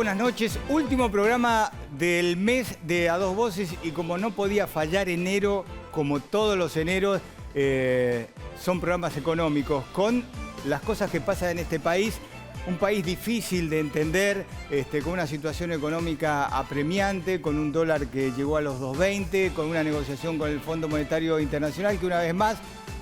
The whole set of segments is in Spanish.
Buenas noches, último programa del mes de A Dos Voces y como no podía fallar enero, como todos los eneros, son programas económicos con las cosas que pasan en este país, un país difícil de entender, con una situación económica apremiante, con un dólar que llegó a los 2.20, con una negociación con el Fondo Monetario Internacional que una vez más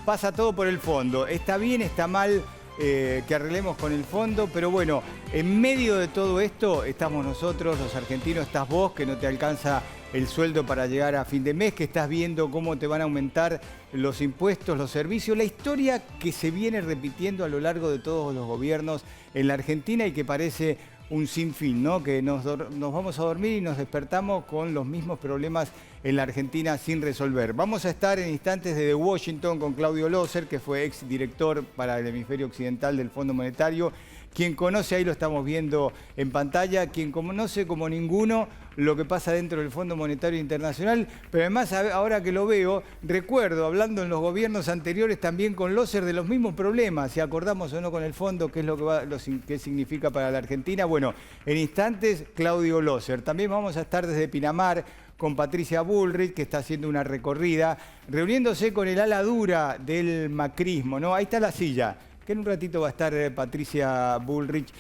pasa todo por el fondo. Está bien, está mal que arreglemos con el fondo, pero bueno, en medio de todo esto estamos nosotros, los argentinos, estás vos, que no te alcanza el sueldo para llegar a fin de mes, que estás viendo cómo te van a aumentar los impuestos, los servicios, la historia que se viene repitiendo a lo largo de todos los gobiernos en la Argentina y que parece un sinfín, ¿no? Que nos vamos a dormir y nos despertamos con los mismos problemas en la Argentina sin resolver. Vamos a estar en instantes desde Washington con Claudio Loser, que fue exdirector para el hemisferio occidental del Fondo Monetario, quien conoce, ahí lo estamos viendo en pantalla, quien conoce como ninguno lo que pasa dentro del Fondo Monetario Internacional, pero además ahora que lo veo, recuerdo, hablando en los gobiernos anteriores también con Loser de los mismos problemas, si acordamos o no con el fondo, qué es lo que qué significa para la Argentina. Bueno, en instantes, Claudio Loser. También vamos a estar desde Pinamar con Patricia Bullrich, que está haciendo una recorrida, reuniéndose con el ala dura del macrismo, ¿no? Ahí está la silla, que en un ratito va a estar Patricia Bullrich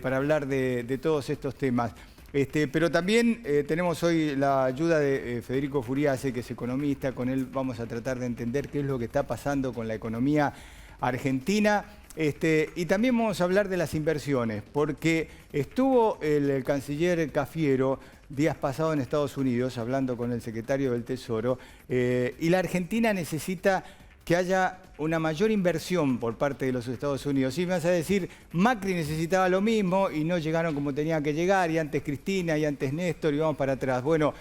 para hablar de todos estos temas. Pero también tenemos hoy la ayuda de Federico Furiase, que es economista. Con él vamos a tratar de entender qué es lo que está pasando con la economía argentina. Y también vamos a hablar de las inversiones, porque estuvo el canciller Cafiero días pasados en Estados Unidos, hablando con el secretario del Tesoro, y la Argentina necesita que haya una mayor inversión por parte de los Estados Unidos. Y me vas a decir, Macri necesitaba lo mismo y no llegaron como tenían que llegar, y antes Cristina, y antes Néstor, y vamos para atrás. Bueno,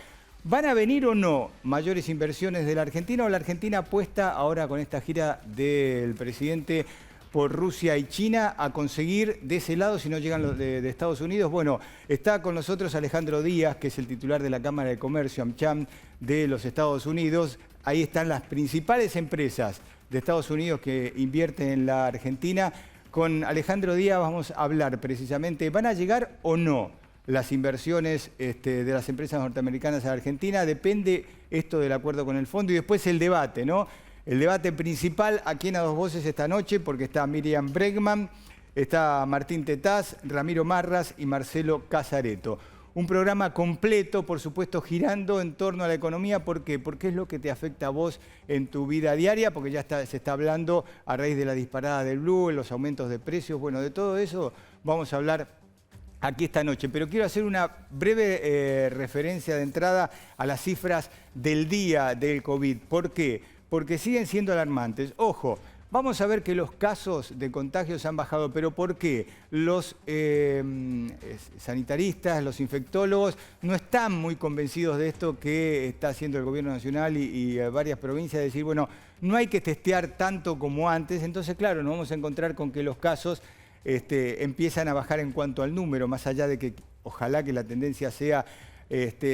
¿van a venir o no mayores inversiones de la Argentina o la Argentina apuesta ahora con esta gira del presidente por Rusia y China a conseguir de ese lado si no llegan los de Estados Unidos? Bueno, está con nosotros Alejandro Díaz, que es el titular de la Cámara de Comercio, AmCham, de los Estados Unidos. Ahí están las principales empresas de Estados Unidos que invierten en la Argentina. Con Alejandro Díaz vamos a hablar precisamente, ¿van a llegar o no las inversiones de las empresas norteamericanas a la Argentina? Depende esto del acuerdo con el fondo y después el debate, ¿no? El debate principal aquí en A Dos Voces esta noche, porque está Miriam Bregman, está Martín Tetaz, Ramiro Marras y Marcelo Casareto. Un programa completo, por supuesto, girando en torno a la economía. ¿Por qué? Porque es lo que te afecta a vos en tu vida diaria, porque ya se está hablando a raíz de la disparada del blue, los aumentos de precios. Bueno, de todo eso vamos a hablar aquí esta noche. Pero quiero hacer una breve referencia de entrada a las cifras del día del COVID. ¿Por qué? Porque siguen siendo alarmantes. Ojo, vamos a ver que los casos de contagios han bajado, pero ¿por qué? Los sanitaristas, los infectólogos, no están muy convencidos de esto que está haciendo el gobierno nacional y varias provincias, de decir, bueno, no hay que testear tanto como antes. Entonces, claro, nos vamos a encontrar con que los casos empiezan a bajar en cuanto al número, más allá de que ojalá que la tendencia sea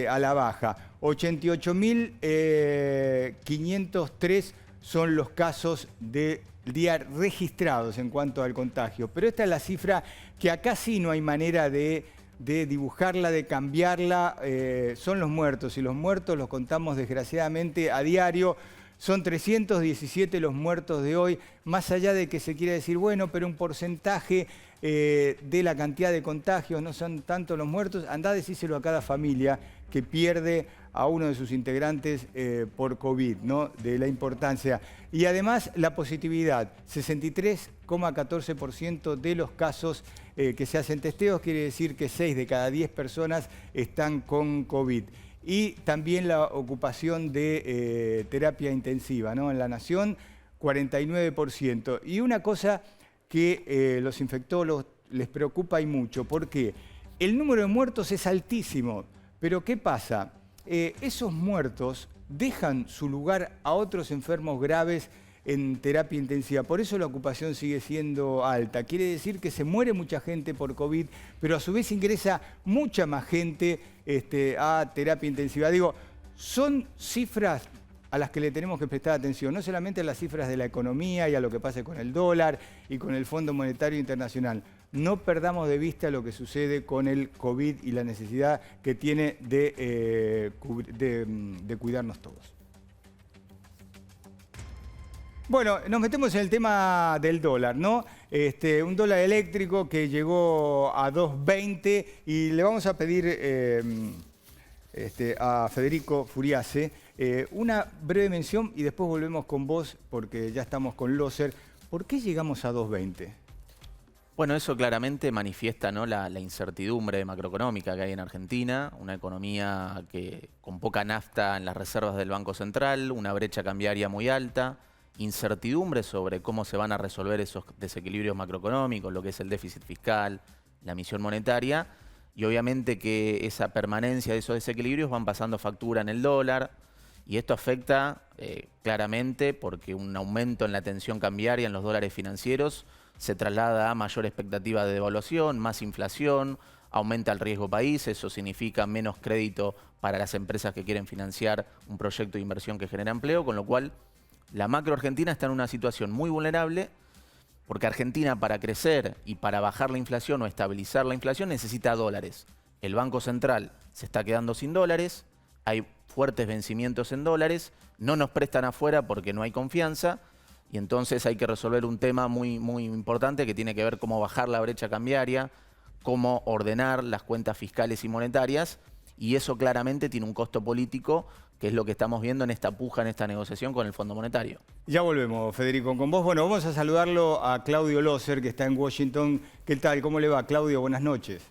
a la baja. 88.503 son los casos de día registrados en cuanto al contagio. Pero esta es la cifra que acá sí no hay manera de dibujarla, de cambiarla. Son los muertos, y los muertos los contamos desgraciadamente a diario. Son 317 los muertos de hoy, más allá de que se quiera decir, bueno, pero un porcentaje de la cantidad de contagios, no son tanto los muertos. Andá a decírselo a cada familia que pierde a uno de sus integrantes por COVID, ¿no? De la importancia. Y además la positividad, 63,14% de los casos que se hacen testeos, quiere decir que 6 de cada 10 personas están con COVID. Y también la ocupación de terapia intensiva, ¿no? En la nación, 49%. Y una cosa que los infectólogos les preocupa y mucho, porque el número de muertos es altísimo. Pero ¿qué pasa? Esos muertos dejan su lugar a otros enfermos graves en terapia intensiva. Por eso la ocupación sigue siendo alta. Quiere decir que se muere mucha gente por COVID, pero a su vez ingresa mucha más gente a terapia intensiva. Digo, son cifras a las que le tenemos que prestar atención, no solamente a las cifras de la economía y a lo que pasa con el dólar y con el Fondo Monetario Internacional. no perdamos de vista lo que sucede con el COVID y la necesidad que tiene de cuidarnos todos. Bueno, nos metemos en el tema del dólar, ¿no? Un dólar eléctrico que llegó a 2.20 y le vamos a pedir a Federico Furiase una breve mención y después volvemos con vos porque ya estamos con Loser. ¿Por qué llegamos a 2.20? Bueno, eso claramente manifiesta, ¿no?, la incertidumbre macroeconómica que hay en Argentina, una economía con poca nafta en las reservas del Banco Central, una brecha cambiaria muy alta, incertidumbre sobre cómo se van a resolver esos desequilibrios macroeconómicos, lo que es el déficit fiscal, la emisión monetaria, y obviamente que esa permanencia de esos desequilibrios van pasando factura en el dólar, y esto afecta claramente porque un aumento en la tensión cambiaria en los dólares financieros se traslada a mayor expectativa de devaluación, más inflación, aumenta el riesgo país, eso significa menos crédito para las empresas que quieren financiar un proyecto de inversión que genera empleo, con lo cual la macro argentina está en una situación muy vulnerable porque Argentina, para crecer y para bajar la inflación o estabilizar la inflación, necesita dólares. El Banco Central se está quedando sin dólares, hay fuertes vencimientos en dólares, no nos prestan afuera porque no hay confianza y entonces hay que resolver un tema muy importante que tiene que ver cómo bajar la brecha cambiaria, cómo ordenar las cuentas fiscales y monetarias, y eso claramente tiene un costo político, que es lo que estamos viendo en esta puja, en esta negociación con el Fondo Monetario. Ya volvemos, Federico, con vos. Bueno, vamos a saludarlo a Claudio Loser, que está en Washington. ¿Qué tal? ¿Cómo le va, Claudio? Buenas noches.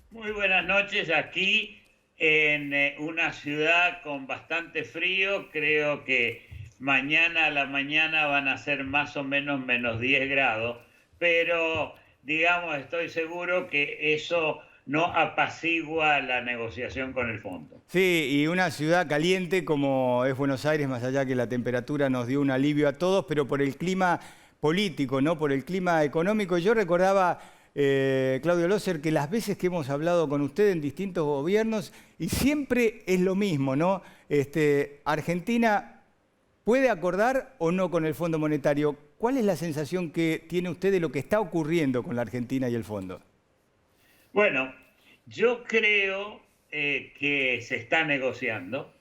Muy buenas noches, aquí en una ciudad con bastante frío. Creo que mañana a la mañana van a ser más o menos menos 10 grados, pero digamos, estoy seguro que eso no apacigua la negociación con el fondo. Sí, y una ciudad caliente como es Buenos Aires, más allá que la temperatura nos dio un alivio a todos, pero por el clima político, ¿no? Por el clima económico. Yo recordaba, Claudio Loser, que las veces que hemos hablado con usted en distintos gobiernos, y siempre es lo mismo, ¿no? Argentina puede acordar o no con el Fondo Monetario. ¿Cuál es la sensación que tiene usted de lo que está ocurriendo con la Argentina y el fondo? Bueno, yo creo que se está negociando.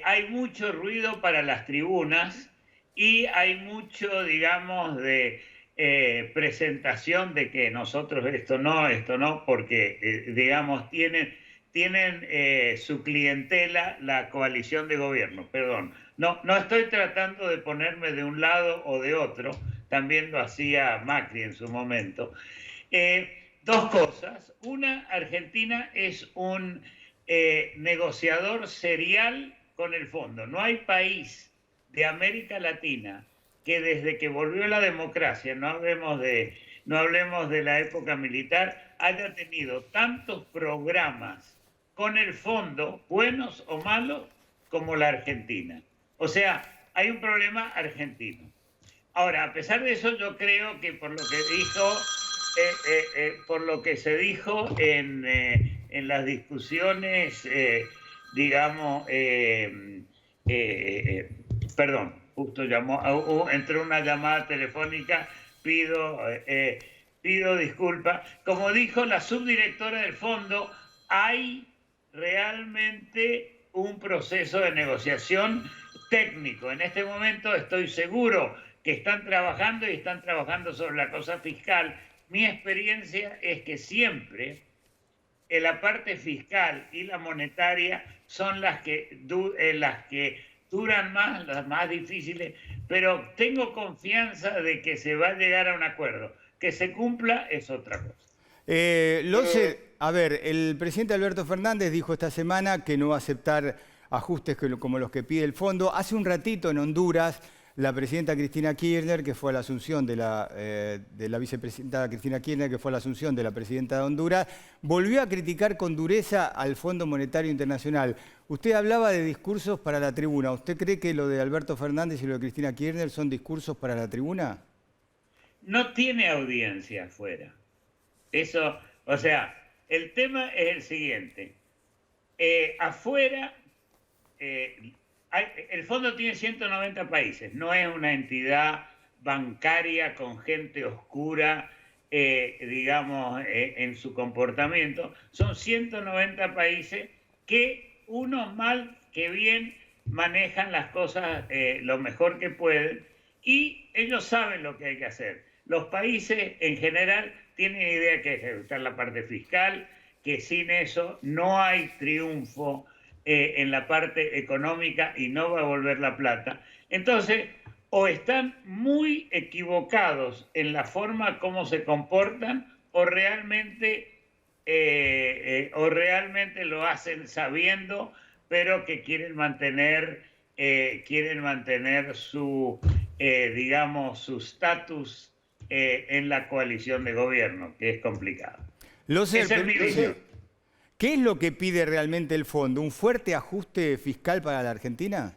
Hay mucho ruido para las tribunas y hay mucho, digamos, de presentación de que nosotros esto no, porque, digamos, tienen su clientela la coalición de gobierno. Perdón, no estoy tratando de ponerme de un lado o de otro, también lo hacía Macri en su momento. Dos cosas. Una, Argentina es un negociador serial con el fondo. No hay país de América Latina que desde que volvió la democracia, no hablemos de la época militar, haya tenido tantos programas con el fondo, buenos o malos, como la Argentina. O sea, hay un problema argentino. Ahora, a pesar de eso, yo creo que por lo que dijo... por lo que se dijo en las discusiones, digamos, perdón, justo entró una llamada telefónica, pido disculpas. Como dijo la subdirectora del fondo, hay realmente un proceso de negociación técnico. En este momento estoy seguro que están trabajando sobre la cosa fiscal. Mi experiencia es que siempre la parte fiscal y la monetaria son las que duran más, las más difíciles, pero tengo confianza de que se va a llegar a un acuerdo. Que se cumpla es otra cosa. A ver, el presidente Alberto Fernández dijo esta semana que no va a aceptar ajustes como los que pide el fondo. Hace un ratito en Honduras, la presidenta Cristina Kirchner, que fue a la asunción de la vicepresidenta Cristina Kirchner, que fue a la asunción de la presidenta de Honduras, volvió a criticar con dureza al Fondo Monetario Internacional. Usted hablaba de discursos para la tribuna. ¿Usted cree que lo de Alberto Fernández y lo de Cristina Kirchner son discursos para la tribuna? No tiene audiencia afuera. Eso, o sea, el tema es el siguiente. Afuera... el fondo tiene 190 países, no es una entidad bancaria con gente oscura digamos, en su comportamiento. Son 190 países que unos mal que bien manejan las cosas lo mejor que pueden y ellos saben lo que hay que hacer. Los países en general tienen idea que hay que ejecutar la parte fiscal, que sin eso no hay triunfo en la parte económica y no va a volver la plata. Entonces, o están muy equivocados en la forma como se comportan o realmente lo hacen sabiendo, pero que quieren mantener su, digamos, su estatus en la coalición de gobierno, que es complicado. Esa es mi visión. ¿Qué es lo que pide realmente el fondo? ¿Un fuerte ajuste fiscal para la Argentina?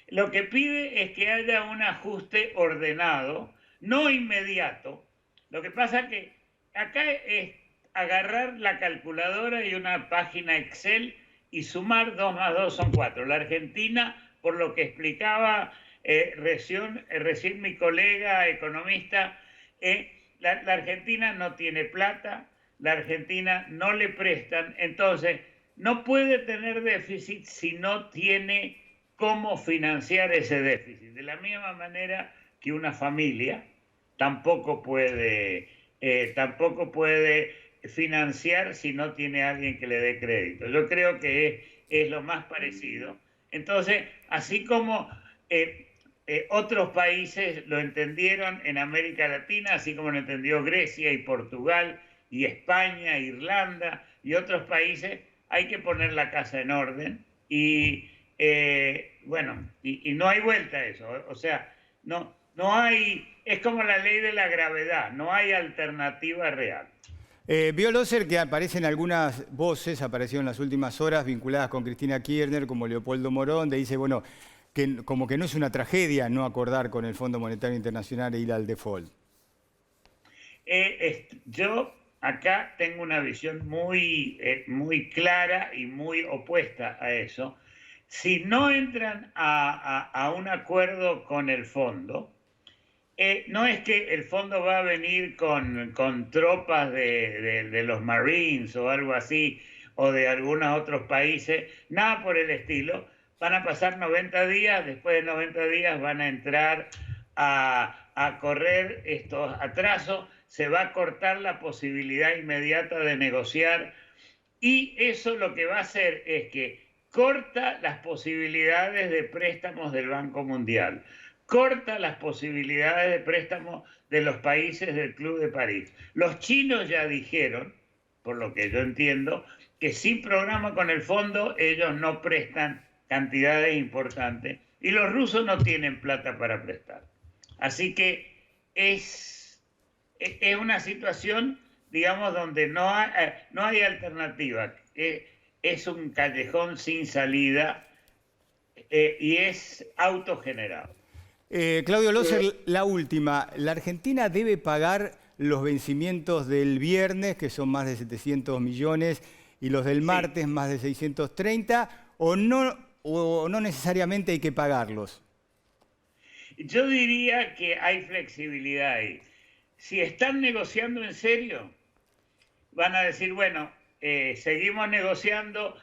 Lo que pide es que haya un ajuste ordenado, no inmediato. Lo que pasa es que acá es agarrar la calculadora y una página Excel y sumar 2 más 2 son 4. La Argentina, por lo que explicaba recién mi colega economista, la Argentina no tiene plata, la Argentina no le prestan, entonces no puede tener déficit si no tiene cómo financiar ese déficit. De la misma manera que una familia tampoco puede financiar si no tiene alguien que le dé crédito. Yo creo que es lo más parecido. Entonces, así como otros países lo entendieron en América Latina, así como lo entendió Grecia y Portugal y España, Irlanda y otros países, hay que poner la casa en orden y bueno, y no hay vuelta a eso. O sea, no hay, es como la ley de la gravedad, no hay alternativa real. Vio Loser que aparecen algunas voces, apareció en las últimas horas, vinculadas con Cristina Kirchner, como Leopoldo Morón, donde dice, bueno, que como que no es una tragedia no acordar con el Fondo Monetario Internacional e ir al default. Yo acá tengo una visión muy clara y muy opuesta a eso. Si no entran a un acuerdo con el fondo, no es que el fondo va a venir con tropas de los Marines o algo así, o de algunos otros países, nada por el estilo. Van a pasar 90 días, después de 90 días van a entrar a correr estos atrasos, se va a cortar la posibilidad inmediata de negociar y eso lo que va a hacer es que corta las posibilidades de préstamos del Banco Mundial, corta las posibilidades de préstamos de los países del Club de París. Los chinos ya dijeron, por lo que yo entiendo, que sin programa con el fondo ellos no prestan cantidades importantes y los rusos no tienen plata para prestar. Así que es una situación, digamos, donde no hay alternativa. Es un callejón sin salida y es autogenerado. Claudio Loser, la última. ¿La Argentina debe pagar los vencimientos del viernes, que son más de 700 millones, y los del martes, más de 630, o no necesariamente hay que pagarlos? Yo diría que hay flexibilidad ahí. Si están negociando en serio, van a decir, bueno, seguimos negociando,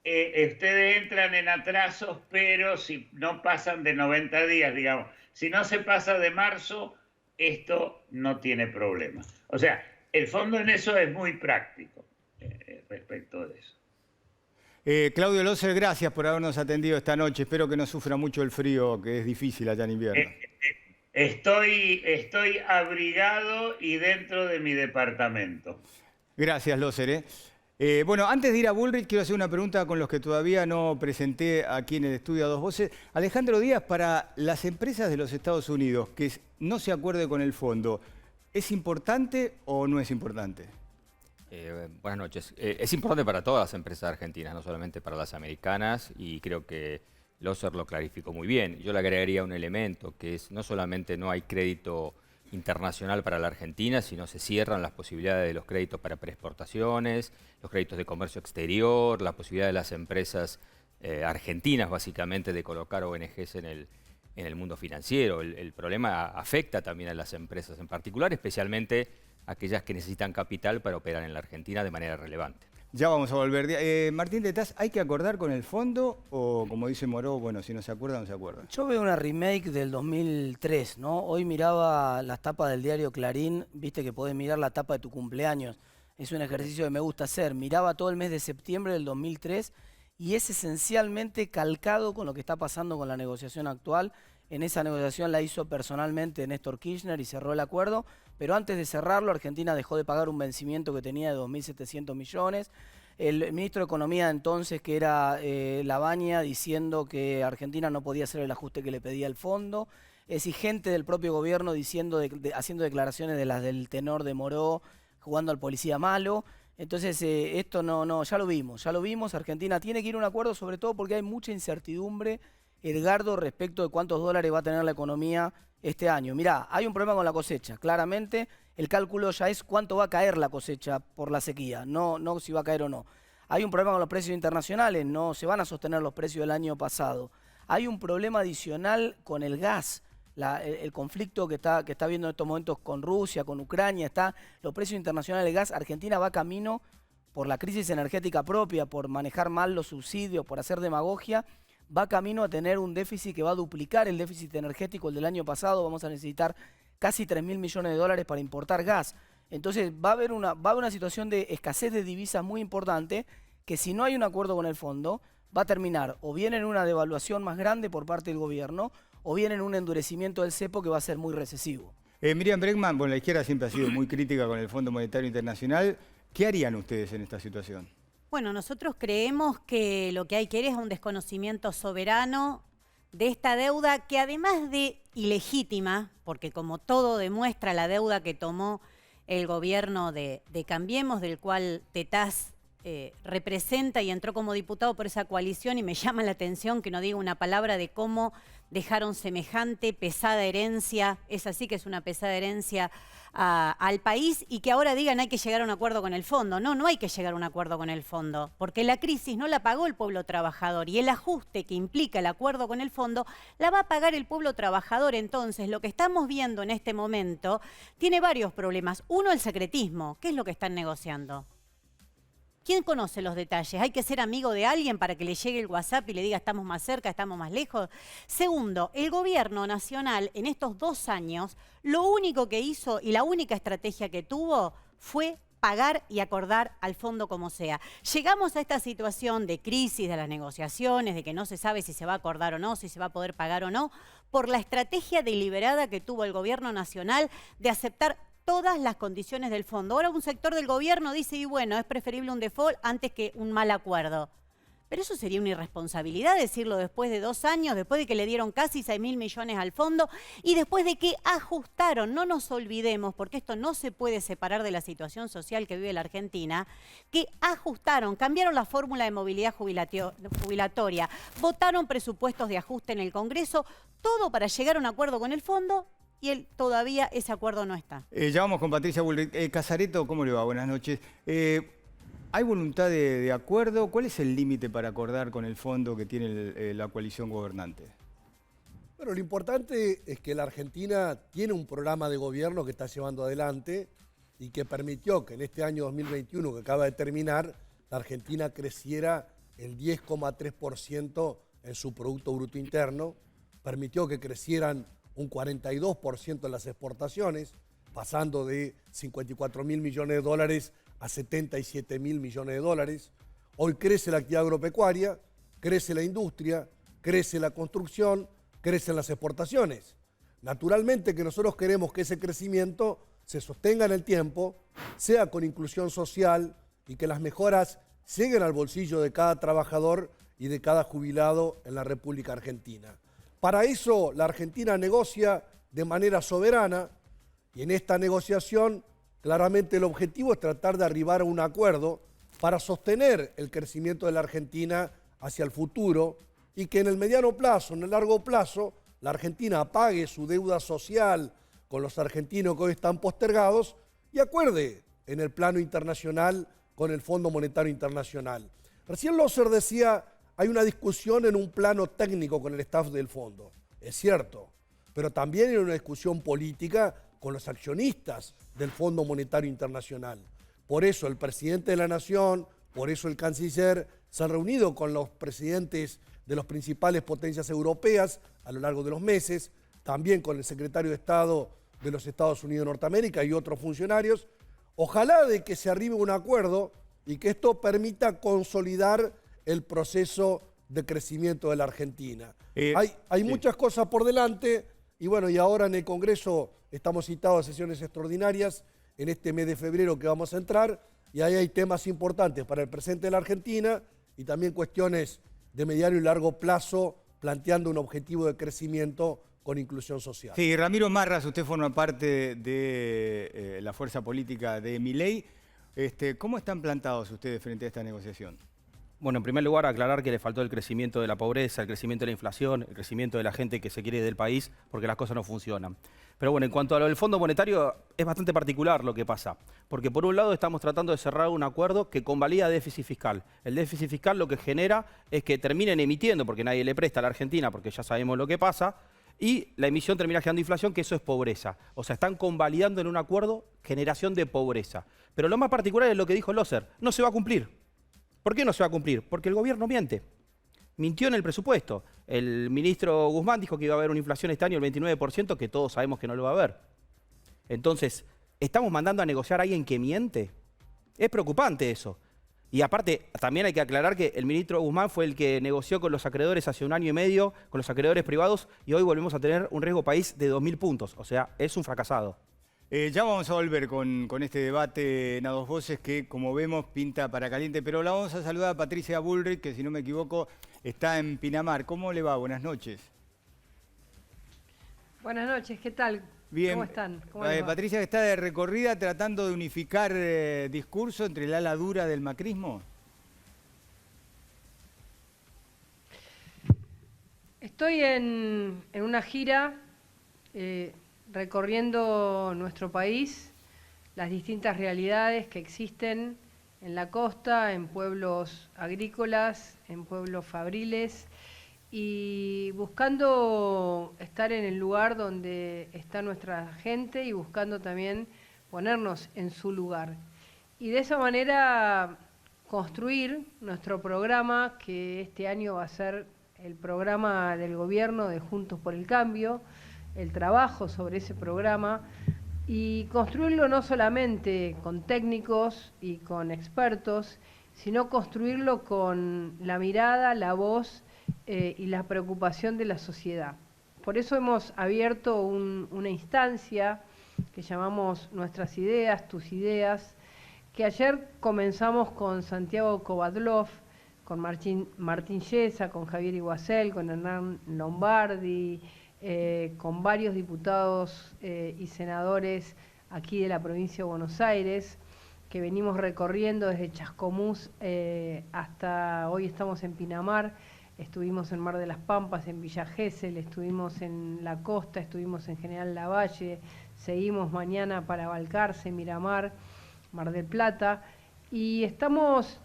ustedes entran en atrasos, pero si no pasan de 90 días, digamos, si no se pasa de marzo, esto no tiene problema. O sea, el fondo en eso es muy práctico respecto de eso. Claudio Loser, gracias por habernos atendido esta noche. Espero que no sufra mucho el frío, que es difícil allá en invierno. Estoy abrigado y dentro de mi departamento. Gracias, Loser. Bueno, antes de ir a Bullrich, quiero hacer una pregunta con los que todavía no presenté aquí en el estudio a dos voces. Alejandro Díaz, para las empresas de los Estados Unidos que no se acuerde con el fondo, ¿es importante o no es importante? Buenas noches. Es importante para todas las empresas argentinas, no solamente para las americanas, y creo que Loser lo clarificó muy bien. Yo le agregaría un elemento, que es no solamente no hay crédito internacional para la Argentina, sino se cierran las posibilidades de los créditos para preexportaciones, los créditos de comercio exterior, la posibilidad de las empresas argentinas, básicamente, de colocar ONGs en en el mundo financiero. El problema afecta también a las empresas en particular, especialmente aquellas que necesitan capital para operar en la Argentina de manera relevante. Ya vamos a volver. Martín de Tas, ¿hay que acordar con el fondo o, como dice Moró, bueno, si no se acuerdan, no se acuerdan? Yo veo una remake del 2003, ¿no? Hoy miraba las tapas del diario Clarín, viste que podés mirar la tapa de tu cumpleaños. Es un ejercicio que me gusta hacer. Miraba todo el mes de septiembre del 2003 y es esencialmente calcado con lo que está pasando con la negociación actual. En esa negociación la hizo personalmente Néstor Kirchner y cerró el acuerdo, pero antes de cerrarlo Argentina dejó de pagar un vencimiento que tenía de 2.700 millones. El ministro de Economía entonces, que era Labaña, diciendo que Argentina no podía hacer el ajuste que le pedía el fondo. Es decir, gente del propio gobierno diciendo haciendo declaraciones de las del tenor de Moró, jugando al policía malo. Entonces esto ya lo vimos. Argentina tiene que ir a un acuerdo, sobre todo porque hay mucha incertidumbre, Edgardo, respecto de cuántos dólares va a tener la economía este año. Mirá, hay un problema con la cosecha. Claramente, el cálculo ya es cuánto va a caer la cosecha por la sequía, no si va a caer o no. Hay un problema con los precios internacionales, no se van a sostener los precios del año pasado. Hay un problema adicional con el gas. El conflicto que está habiendo en estos momentos con Rusia, con Ucrania, los precios internacionales del gas. Argentina va camino por la crisis energética propia, por manejar mal los subsidios, por hacer demagogia, va camino a tener un déficit que va a duplicar el déficit energético el del año pasado. Vamos a necesitar casi 3.000 millones de dólares para importar gas. Entonces va a haber una situación de escasez de divisas muy importante que, si no hay un acuerdo con el fondo, va a terminar o bien en una devaluación más grande por parte del gobierno o bien en un endurecimiento del cepo que va a ser muy recesivo. Miriam Bregman, bueno, la izquierda siempre ha sido muy crítica con el Fondo Monetario Internacional. ¿Qué harían ustedes en esta situación? Bueno, nosotros creemos que lo que hay que ir es un desconocimiento soberano de esta deuda, que además de ilegítima, porque como todo demuestra la deuda que tomó el gobierno de Cambiemos, del cual Tetaz representa y entró como diputado por esa coalición, y me llama la atención que no diga una palabra de cómo dejaron semejante pesada herencia, es así que es una pesada herencia al país, y que ahora digan hay que llegar a un acuerdo con el fondo. No hay que llegar a un acuerdo con el fondo, porque la crisis no la pagó el pueblo trabajador, y el ajuste que implica el acuerdo con el fondo la va a pagar el pueblo trabajador. Entonces, lo que estamos viendo en este momento tiene varios problemas. Uno, el secretismo. ¿Qué es lo que están negociando? ¿Quién conoce los detalles? ¿Hay que ser amigo de alguien para que le llegue el WhatsApp y le diga estamos más cerca, estamos más lejos? Segundo, el gobierno nacional en estos 2 años, lo único que hizo y la única estrategia que tuvo fue pagar y acordar al fondo como sea. Llegamos a esta situación de crisis de las negociaciones, de que no se sabe si se va a acordar o no, si se va a poder pagar o no, por la estrategia deliberada que tuvo el gobierno nacional de aceptar todas las condiciones del fondo. Ahora un sector del gobierno dice, y bueno, es preferible un default antes que un mal acuerdo. Pero eso sería una irresponsabilidad decirlo después de 2 años, después de que le dieron casi 6.000 millones al fondo y después de que ajustaron, no nos olvidemos, porque esto no se puede separar de la situación social que vive la Argentina, que ajustaron, cambiaron la fórmula de movilidad jubilatoria, votaron presupuestos de ajuste en el Congreso, todo para llegar a un acuerdo con el fondo. Y todavía ese acuerdo no está. Ya vamos con Patricia Bullrich. Casareto, ¿cómo le va? Buenas noches. ¿Hay voluntad de acuerdo? ¿Cuál es el límite para acordar con el fondo que tiene la coalición gobernante? Bueno, lo importante es que la Argentina tiene un programa de gobierno que está llevando adelante y que permitió que en este año 2021, que acaba de terminar, la Argentina creciera el 10,3% en su Producto Bruto Interno, permitió que crecieran un 42% en las exportaciones, pasando de 54.000 millones de dólares a 77.000 millones de dólares. Hoy crece la actividad agropecuaria, crece la industria, crece la construcción, crecen las exportaciones. Naturalmente que nosotros queremos que ese crecimiento se sostenga en el tiempo, sea con inclusión social y que las mejoras lleguen al bolsillo de cada trabajador y de cada jubilado en la República Argentina. Para eso la Argentina negocia de manera soberana y en esta negociación claramente el objetivo es tratar de arribar a un acuerdo para sostener el crecimiento de la Argentina hacia el futuro y que en el mediano plazo, en el largo plazo, la Argentina pague su deuda social con los argentinos que hoy están postergados y acuerde en el plano internacional con el Fondo Monetario Internacional. Recién Loser decía, hay una discusión en un plano técnico con el staff del fondo. es cierto, pero también en una discusión política con los accionistas del Fondo Monetario Internacional. Por eso el presidente de la Nación, por eso el canciller se han reunido con los presidentes de las principales potencias europeas a lo largo de los meses, también con el secretario de Estado de los Estados Unidos de Norteamérica y otros funcionarios. Ojalá de que se arribe a un acuerdo y que esto permita consolidar el proceso de crecimiento de la Argentina. Hay muchas cosas por delante y bueno, y ahora en el Congreso estamos citados a sesiones extraordinarias en este mes de febrero que vamos a entrar y ahí hay temas importantes para el presente de la Argentina y también cuestiones de mediano y largo plazo planteando un objetivo de crecimiento con inclusión social. Sí, Ramiro Marras, usted forma parte de la fuerza política de Milei. ¿Cómo están plantados ustedes frente a esta negociación? Bueno, en primer lugar, aclarar que le faltó el crecimiento de la pobreza, el crecimiento de la inflación, el crecimiento de la gente que se quiere ir del país, porque las cosas no funcionan. Pero bueno, en cuanto a lo del Fondo Monetario, es bastante particular lo que pasa. Porque por un lado estamos tratando de cerrar un acuerdo que convalida déficit fiscal. El déficit fiscal lo que genera es que terminen emitiendo, porque nadie le presta a la Argentina, porque ya sabemos lo que pasa, y la emisión termina generando inflación, que eso es pobreza. O sea, están convalidando en un acuerdo generación de pobreza. Pero lo más particular es lo que dijo Loser, no se va a cumplir. ¿Por qué no se va a cumplir? Porque el gobierno miente. Mintió en el presupuesto. El ministro Guzmán dijo que iba a haber una inflación este año del 29%, que todos sabemos que no lo va a haber. Entonces, ¿estamos mandando a negociar a alguien que miente? Es preocupante eso. Y aparte, también hay que aclarar que el ministro Guzmán fue el que negoció con los acreedores hace 1 año y medio, con los acreedores privados, y hoy volvemos a tener un riesgo país de 2.000 puntos. O sea, es un fracasado. Ya vamos a volver con este debate en A Dos Voces que, como vemos, pinta para caliente. Pero la vamos a saludar a Patricia Bullrich, que si no me equivoco está en Pinamar. ¿Cómo le va? Buenas noches. Buenas noches, ¿qué tal? Bien. ¿Cómo están? ¿Cómo les va? Patricia, que está de recorrida tratando de unificar discurso entre el ala dura del macrismo. Estoy en una gira recorriendo nuestro país, las distintas realidades que existen en la costa, en pueblos agrícolas, en pueblos fabriles, y buscando estar en el lugar donde está nuestra gente y buscando también ponernos en su lugar. Y de esa manera construir nuestro programa, que este año va a ser el programa del gobierno de Juntos por el Cambio, el trabajo sobre ese programa y construirlo no solamente con técnicos y con expertos, sino construirlo con la mirada, la voz y la preocupación de la sociedad. Por eso hemos abierto una instancia que llamamos Nuestras Ideas, Tus Ideas, que ayer comenzamos con Santiago Kovadlov, con Martín Yesa, con Javier Iguacel, con Hernán Lombardi, con varios diputados y senadores aquí de la provincia de Buenos Aires, que venimos recorriendo desde Chascomús hasta hoy estamos en Pinamar, estuvimos en Mar de las Pampas, en Villa Gesell, estuvimos en la costa, estuvimos en General Lavalle, seguimos mañana para Balcarce, Miramar, Mar del Plata, y estamos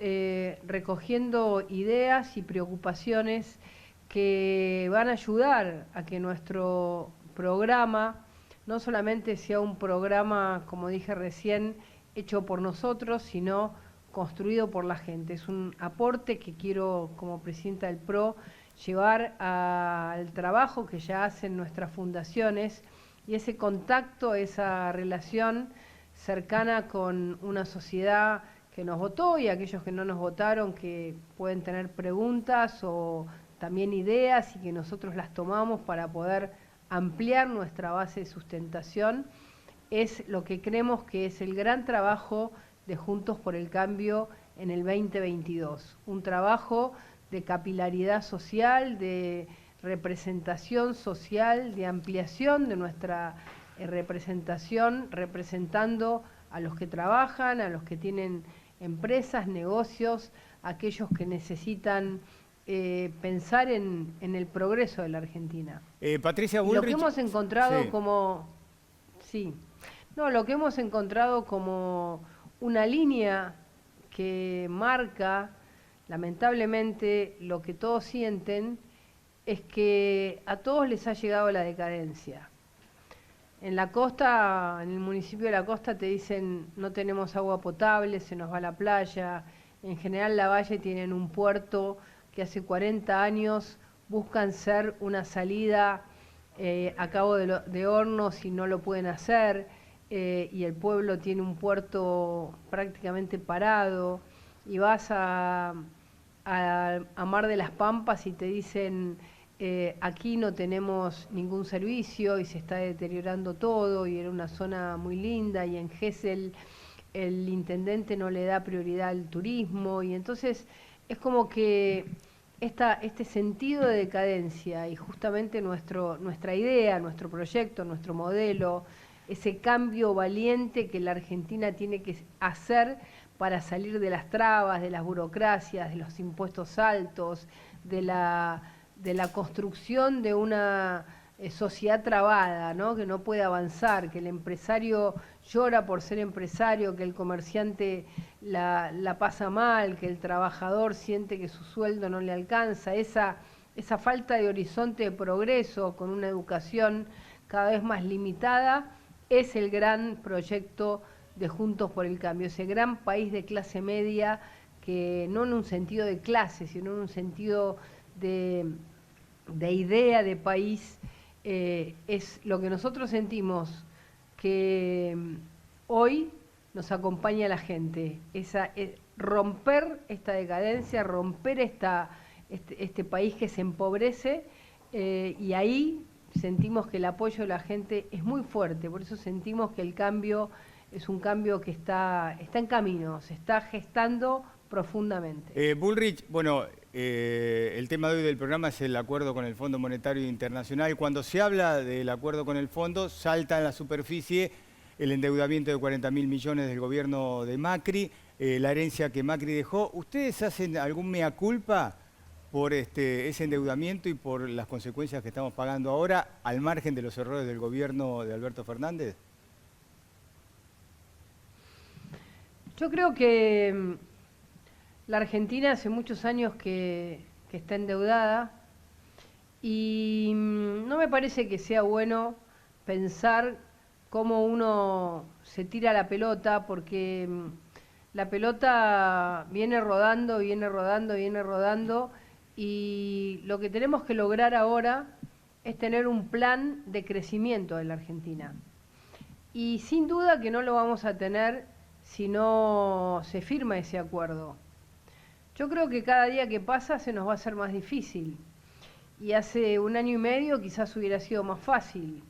recogiendo ideas y preocupaciones que van a ayudar a que nuestro programa no solamente sea un programa, como dije recién, hecho por nosotros, sino construido por la gente. Es un aporte que quiero, como presidenta del PRO, llevar al trabajo que ya hacen nuestras fundaciones y ese contacto, esa relación cercana con una sociedad que nos votó y aquellos que no nos votaron, que pueden tener preguntas o también ideas y que nosotros las tomamos para poder ampliar nuestra base de sustentación, es lo que creemos que es el gran trabajo de Juntos por el Cambio en el 2022. Un trabajo de capilaridad social, de representación social, de ampliación de nuestra representación, representando a los que trabajan, a los que tienen empresas, negocios, aquellos que necesitan pensar en el progreso de la Argentina. Patricia Bullrich. Lo que hemos encontrado sí. lo que hemos encontrado como una línea que marca, lamentablemente, lo que todos sienten, es que a todos les ha llegado la decadencia. En la costa, en el municipio de la costa te dicen no tenemos agua potable, se nos va la playa. En General Lavalle tienen un puerto que hace 40 años buscan ser una salida a Cabo de Hornos y no lo pueden hacer. Y el pueblo tiene un puerto prácticamente parado. Y vas a Mar de las Pampas y te dicen aquí no tenemos ningún servicio y se está deteriorando todo, y era una zona muy linda, y en Gesell el intendente no le da prioridad al turismo, y entonces es como que este sentido de decadencia y justamente nuestra idea, nuestro proyecto, nuestro modelo, ese cambio valiente que la Argentina tiene que hacer para salir de las trabas, de las burocracias, de los impuestos altos, de la construcción de una sociedad trabada, ¿no? Que no puede avanzar, que el empresario llora por ser empresario, que el comerciante la pasa mal, que el trabajador siente que su sueldo no le alcanza, esa falta de horizonte de progreso con una educación cada vez más limitada, es el gran proyecto de Juntos por el Cambio, ese gran país de clase media que no en un sentido de clase, sino en un sentido de idea de país, es lo que nosotros sentimos que hoy nos acompaña la gente, romper esta decadencia, romper este país que se empobrece, y ahí sentimos que el apoyo de la gente es muy fuerte, por eso sentimos que el cambio es un cambio que está en camino, se está gestando profundamente. Bullrich, bueno, el tema de hoy del programa es el acuerdo con el Fondo Monetario Internacional. Cuando se habla del acuerdo con el fondo, salta a la superficie el endeudamiento de 40.000 millones del gobierno de Macri, la herencia que Macri dejó. ¿Ustedes hacen algún mea culpa por ese endeudamiento y por las consecuencias que estamos pagando ahora, al margen de los errores del gobierno de Alberto Fernández? Yo creo que la Argentina hace muchos años que está endeudada, y no me parece que sea bueno pensar cómo uno se tira la pelota, porque la pelota viene rodando, viene rodando, viene rodando, y lo que tenemos que lograr ahora es tener un plan de crecimiento de la Argentina. Y sin duda que no lo vamos a tener si no se firma ese acuerdo. Yo creo que cada día que pasa se nos va a hacer más difícil. Y hace 1 año y medio quizás hubiera sido más fácil.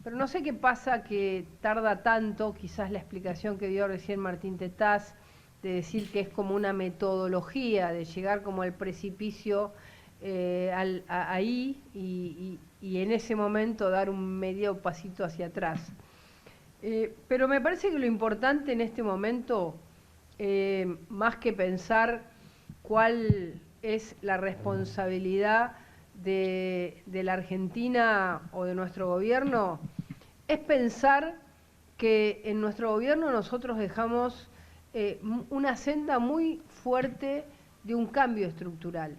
Pero no sé qué pasa que tarda tanto, quizás la explicación que dio recién Martín Tetaz, de decir que es como una metodología, de llegar como al precipicio ahí y en ese momento dar un medio pasito hacia atrás. Pero me parece que lo importante en este momento, más que pensar cuál es la responsabilidad de la Argentina o de nuestro gobierno, es pensar que en nuestro gobierno nosotros dejamos una senda muy fuerte de un cambio estructural.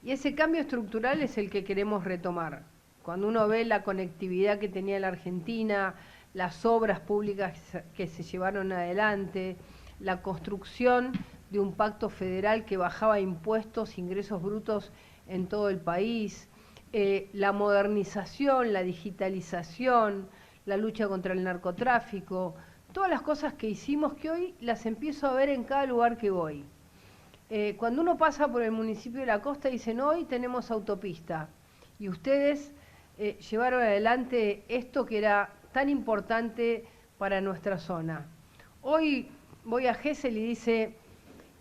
Y ese cambio estructural es el que queremos retomar. Cuando uno ve la conectividad que tenía la Argentina, las obras públicas que se llevaron adelante, la construcción de un pacto federal que bajaba impuestos, ingresos brutos en todo el país, la modernización, la digitalización, la lucha contra el narcotráfico, todas las cosas que hicimos que hoy las empiezo a ver en cada lugar que voy. Cuando uno pasa por el municipio de la costa dicen, hoy tenemos autopista, y ustedes llevaron adelante esto que era tan importante para nuestra zona. Hoy voy a Gesell y dice,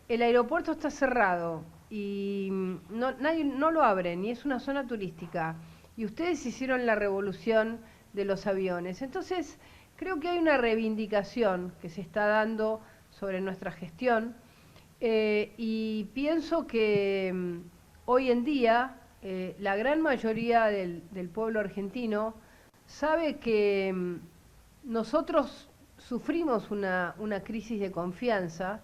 el aeropuerto está cerrado y nadie no lo abren, y es una zona turística, y ustedes hicieron la revolución de los aviones. Entonces, creo que hay una reivindicación que se está dando sobre nuestra gestión, y pienso que hoy en día la gran mayoría del pueblo argentino sabe que nosotros sufrimos una crisis de confianza,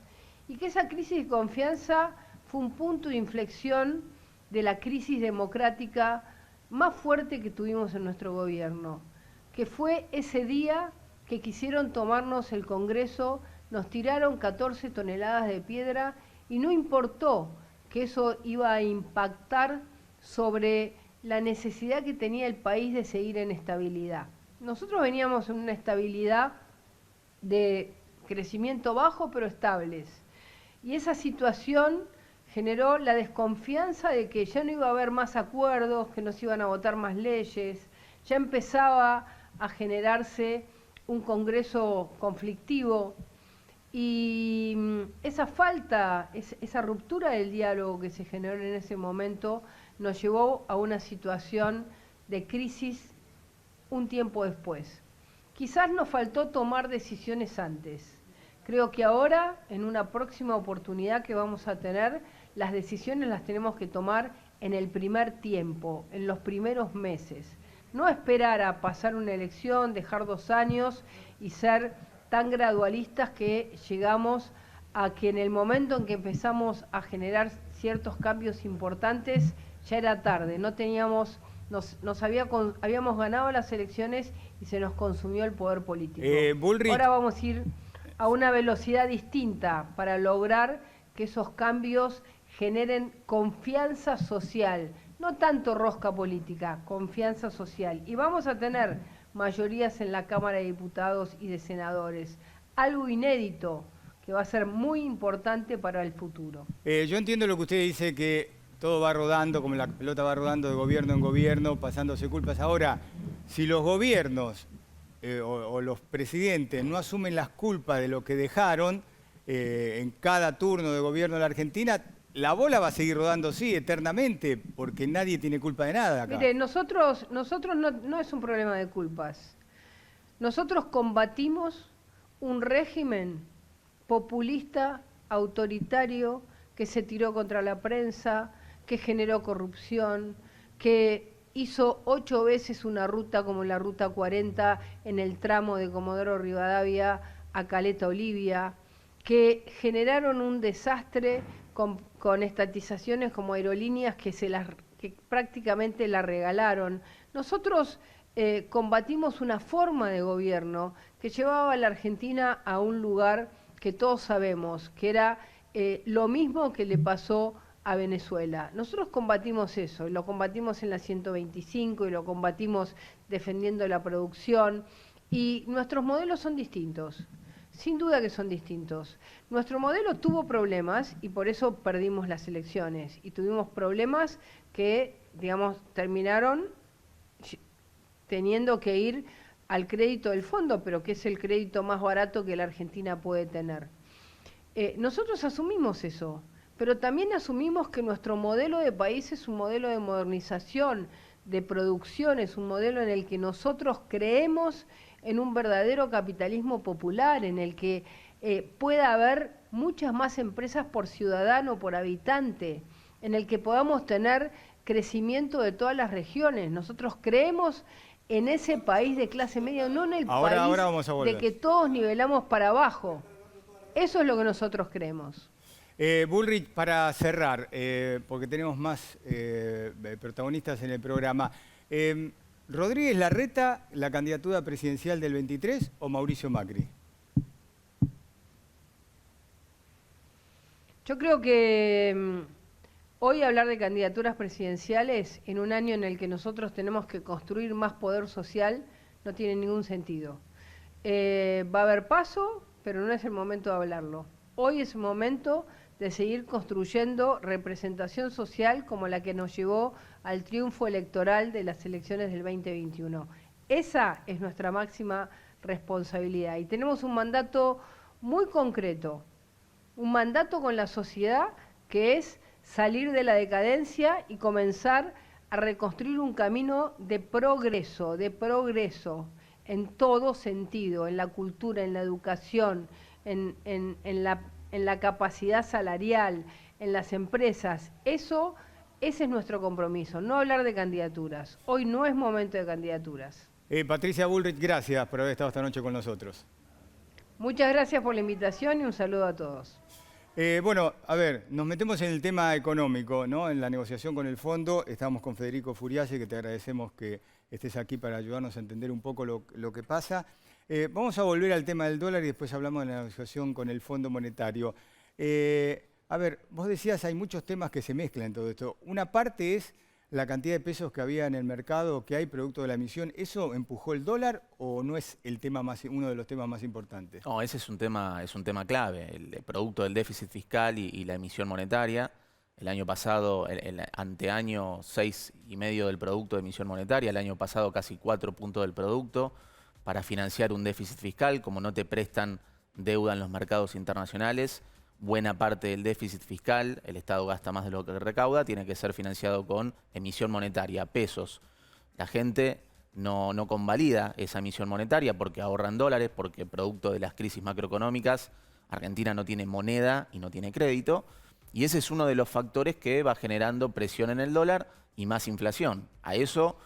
y que esa crisis de confianza fue un punto de inflexión de la crisis democrática más fuerte que tuvimos en nuestro gobierno, que fue ese día que quisieron tomarnos el Congreso, nos tiraron 14 toneladas de piedra y no importó que eso iba a impactar sobre la necesidad que tenía el país de seguir en estabilidad. Nosotros veníamos en una estabilidad de crecimiento bajo pero estables. Y esa situación generó la desconfianza de que ya no iba a haber más acuerdos, que no se iban a votar más leyes, ya empezaba a generarse un Congreso conflictivo y esa falta, esa ruptura del diálogo que se generó en ese momento nos llevó a una situación de crisis un tiempo después. Quizás nos faltó tomar decisiones antes. Creo que ahora, en una próxima oportunidad que vamos a tener, las decisiones las tenemos que tomar en el primer tiempo, en los primeros meses. No esperar a pasar una elección, dejar 2 años y ser tan gradualistas que llegamos a que en el momento en que empezamos a generar ciertos cambios importantes, ya era tarde, no teníamos, habíamos ganado las elecciones y se nos consumió el poder político. Bullrich. Ahora vamos a ir a una velocidad distinta para lograr que esos cambios generen confianza social, no tanto rosca política, confianza social. Y vamos a tener mayorías en la Cámara de Diputados y de Senadores, algo inédito que va a ser muy importante para el futuro. Yo entiendo lo que usted dice, que todo va rodando, como la pelota va rodando de gobierno en gobierno, pasándose culpas. Ahora, si los gobiernos o los presidentes no asumen las culpas de lo que dejaron en cada turno de gobierno de la Argentina, la bola va a seguir rodando, sí, eternamente, porque nadie tiene culpa de nada acá. Mire, nosotros no es un problema de culpas. Nosotros combatimos un régimen populista, autoritario, que se tiró contra la prensa, que generó corrupción, que hizo 8 veces una ruta como la Ruta 40 en el tramo de Comodoro Rivadavia a Caleta Olivia, que generaron un desastre con estatizaciones como Aerolíneas que prácticamente la regalaron. Nosotros combatimos una forma de gobierno que llevaba a la Argentina a un lugar que todos sabemos, que era lo mismo que le pasó a Venezuela. Nosotros combatimos eso, y lo combatimos en la 125 y lo combatimos defendiendo la producción, y nuestros modelos son distintos. Sin duda que son distintos. Nuestro modelo tuvo problemas y por eso perdimos las elecciones. Y tuvimos problemas que, digamos, terminaron teniendo que ir al crédito del fondo, pero que es el crédito más barato que la Argentina puede tener. Nosotros asumimos eso, pero también asumimos que nuestro modelo de país es un modelo de modernización, de producción, es un modelo en el que nosotros creemos en un verdadero capitalismo popular, en el que pueda haber muchas más empresas por ciudadano, por habitante, en el que podamos tener crecimiento de todas las regiones. Nosotros creemos en ese país de clase media, no en el país de que todos nivelamos para abajo. Eso es lo que nosotros creemos. Bullrich, para cerrar, porque tenemos más protagonistas en el programa, ¿Rodríguez Larreta la candidatura presidencial del 23 o Mauricio Macri? Yo creo que hoy hablar de candidaturas presidenciales en un año en el que nosotros tenemos que construir más poder social no tiene ningún sentido. Va a haber paso, pero no es el momento de hablarlo. Hoy es el momento de seguir construyendo representación social como la que nos llevó al triunfo electoral de las elecciones del 2021. Esa es nuestra máxima responsabilidad y tenemos un mandato muy concreto, un mandato con la sociedad que es salir de la decadencia y comenzar a reconstruir un camino de progreso en todo sentido, en la cultura, en la educación, en la capacidad salarial, en las empresas. Ese es nuestro compromiso, no hablar de candidaturas. Hoy no es momento de candidaturas. Patricia Bullrich, gracias por haber estado esta noche con nosotros. Muchas gracias por la invitación y un saludo a todos. Bueno, a ver, nos metemos en el tema económico, ¿no? En la negociación con el fondo. Estamos con Federico Furiase, que te agradecemos que estés aquí para ayudarnos a entender un poco lo que pasa. Vamos a volver al tema del dólar y después hablamos de la negociación con el Fondo Monetario. A ver, vos decías, hay muchos temas que se mezclan en todo esto. Una parte es la cantidad de pesos que había en el mercado, que hay producto de la emisión. ¿Eso empujó el dólar o no es el tema uno de los temas más importantes? No, ese es un tema clave, el producto del déficit fiscal y la emisión monetaria. El año pasado, el anteaño, 6,5 del producto de emisión monetaria, el año pasado casi 4 puntos del producto, para financiar un déficit fiscal. Como no te prestan deuda en los mercados internacionales, buena parte del déficit fiscal, el Estado gasta más de lo que recauda, tiene que ser financiado con emisión monetaria, pesos. La gente no convalida esa emisión monetaria porque ahorran dólares, porque producto de las crisis macroeconómicas, Argentina no tiene moneda y no tiene crédito, y ese es uno de los factores que va generando presión en el dólar y más inflación. A eso,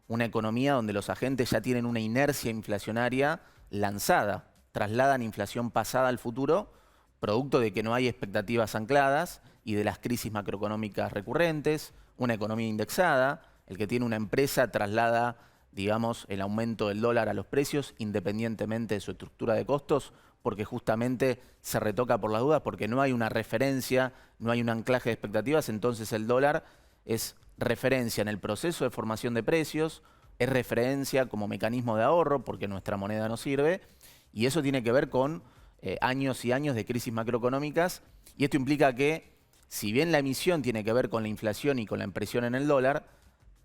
una economía donde los agentes ya tienen una inercia inflacionaria lanzada, trasladan inflación pasada al futuro, producto de que no hay expectativas ancladas y de las crisis macroeconómicas recurrentes, una economía indexada, el que tiene una empresa traslada, digamos, el aumento del dólar a los precios independientemente de su estructura de costos, porque justamente se retoca por las dudas, porque no hay una referencia, no hay un anclaje de expectativas, entonces el dólar es referencia en el proceso de formación de precios, es referencia como mecanismo de ahorro, porque nuestra moneda no sirve, y eso tiene que ver con años y años de crisis macroeconómicas, y esto implica que, si bien la emisión tiene que ver con la inflación y con la impresión en el dólar,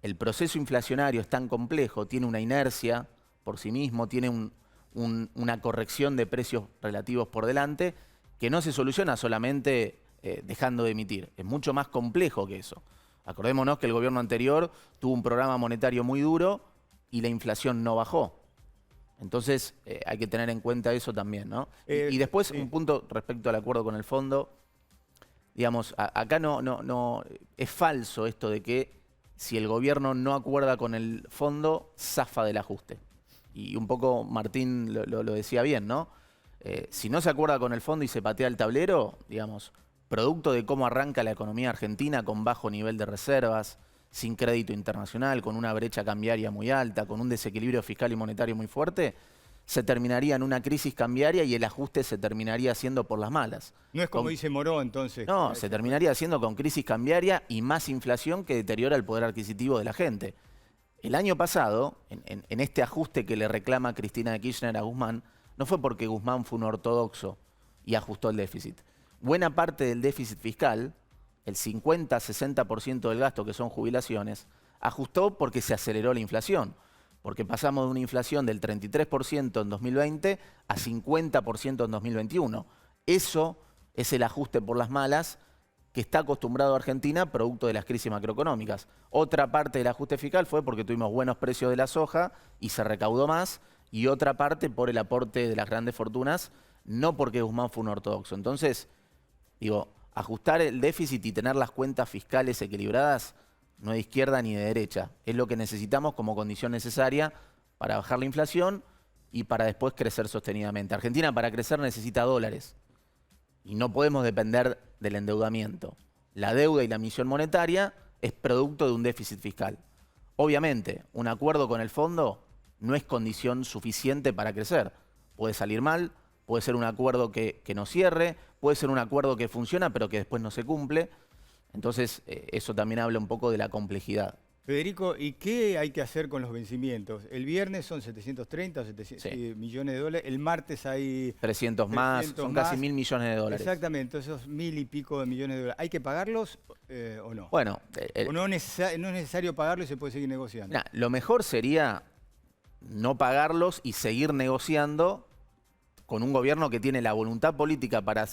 el proceso inflacionario es tan complejo, tiene una inercia por sí mismo, tiene una corrección de precios relativos por delante, que no se soluciona solamente dejando de emitir. Es mucho más complejo que eso. Acordémonos que el gobierno anterior tuvo un programa monetario muy duro y la inflación no bajó. Entonces hay que tener en cuenta eso también, ¿no? Y después un punto respecto al acuerdo con el fondo. Digamos, acá no es falso esto de que si el gobierno no acuerda con el fondo, zafa del ajuste. Y un poco Martín lo decía bien, ¿no? Si no se acuerda con el fondo y se patea el tablero, digamos, producto de cómo arranca la economía argentina con bajo nivel de reservas, sin crédito internacional, con una brecha cambiaria muy alta, con un desequilibrio fiscal y monetario muy fuerte, se terminaría en una crisis cambiaria y el ajuste se terminaría haciendo por las malas. No es como dice Moró, entonces. No, se terminaría haciendo con crisis cambiaria y más inflación que deteriora el poder adquisitivo de la gente. El año pasado, en este ajuste que le reclama Cristina de Kirchner a Guzmán, no fue porque Guzmán fue un ortodoxo y ajustó el déficit. Buena parte del déficit fiscal, el 50-60% del gasto que son jubilaciones, ajustó porque se aceleró la inflación. Porque pasamos de una inflación del 33% en 2020 a 50% en 2021. Eso es el ajuste por las malas que está acostumbrado Argentina producto de las crisis macroeconómicas. Otra parte del ajuste fiscal fue porque tuvimos buenos precios de la soja y se recaudó más, y otra parte por el aporte de las grandes fortunas, no porque Guzmán fue un ortodoxo. Entonces, digo, ajustar el déficit y tener las cuentas fiscales equilibradas no es de izquierda ni de derecha. Es lo que necesitamos como condición necesaria para bajar la inflación y para después crecer sostenidamente. Argentina, para crecer, necesita dólares y no podemos depender del endeudamiento. La deuda y la emisión monetaria es producto de un déficit fiscal. Obviamente, un acuerdo con el fondo no es condición suficiente para crecer. Puede salir mal, puede ser un acuerdo que no cierre, puede ser un acuerdo que funciona pero que después no se cumple. Entonces, eso también habla un poco de la complejidad. Federico, ¿y qué hay que hacer con los vencimientos? El viernes son 730 o 700 millones de dólares. El martes hay 300 más, son casi 1.000 millones de dólares. Exactamente, esos 1.000 y pico de millones de dólares. ¿Hay que pagarlos o no? Bueno, ¿O no es necesario pagarlo y se puede seguir negociando? Lo mejor sería no pagarlos y seguir negociando con un gobierno que tiene la voluntad política para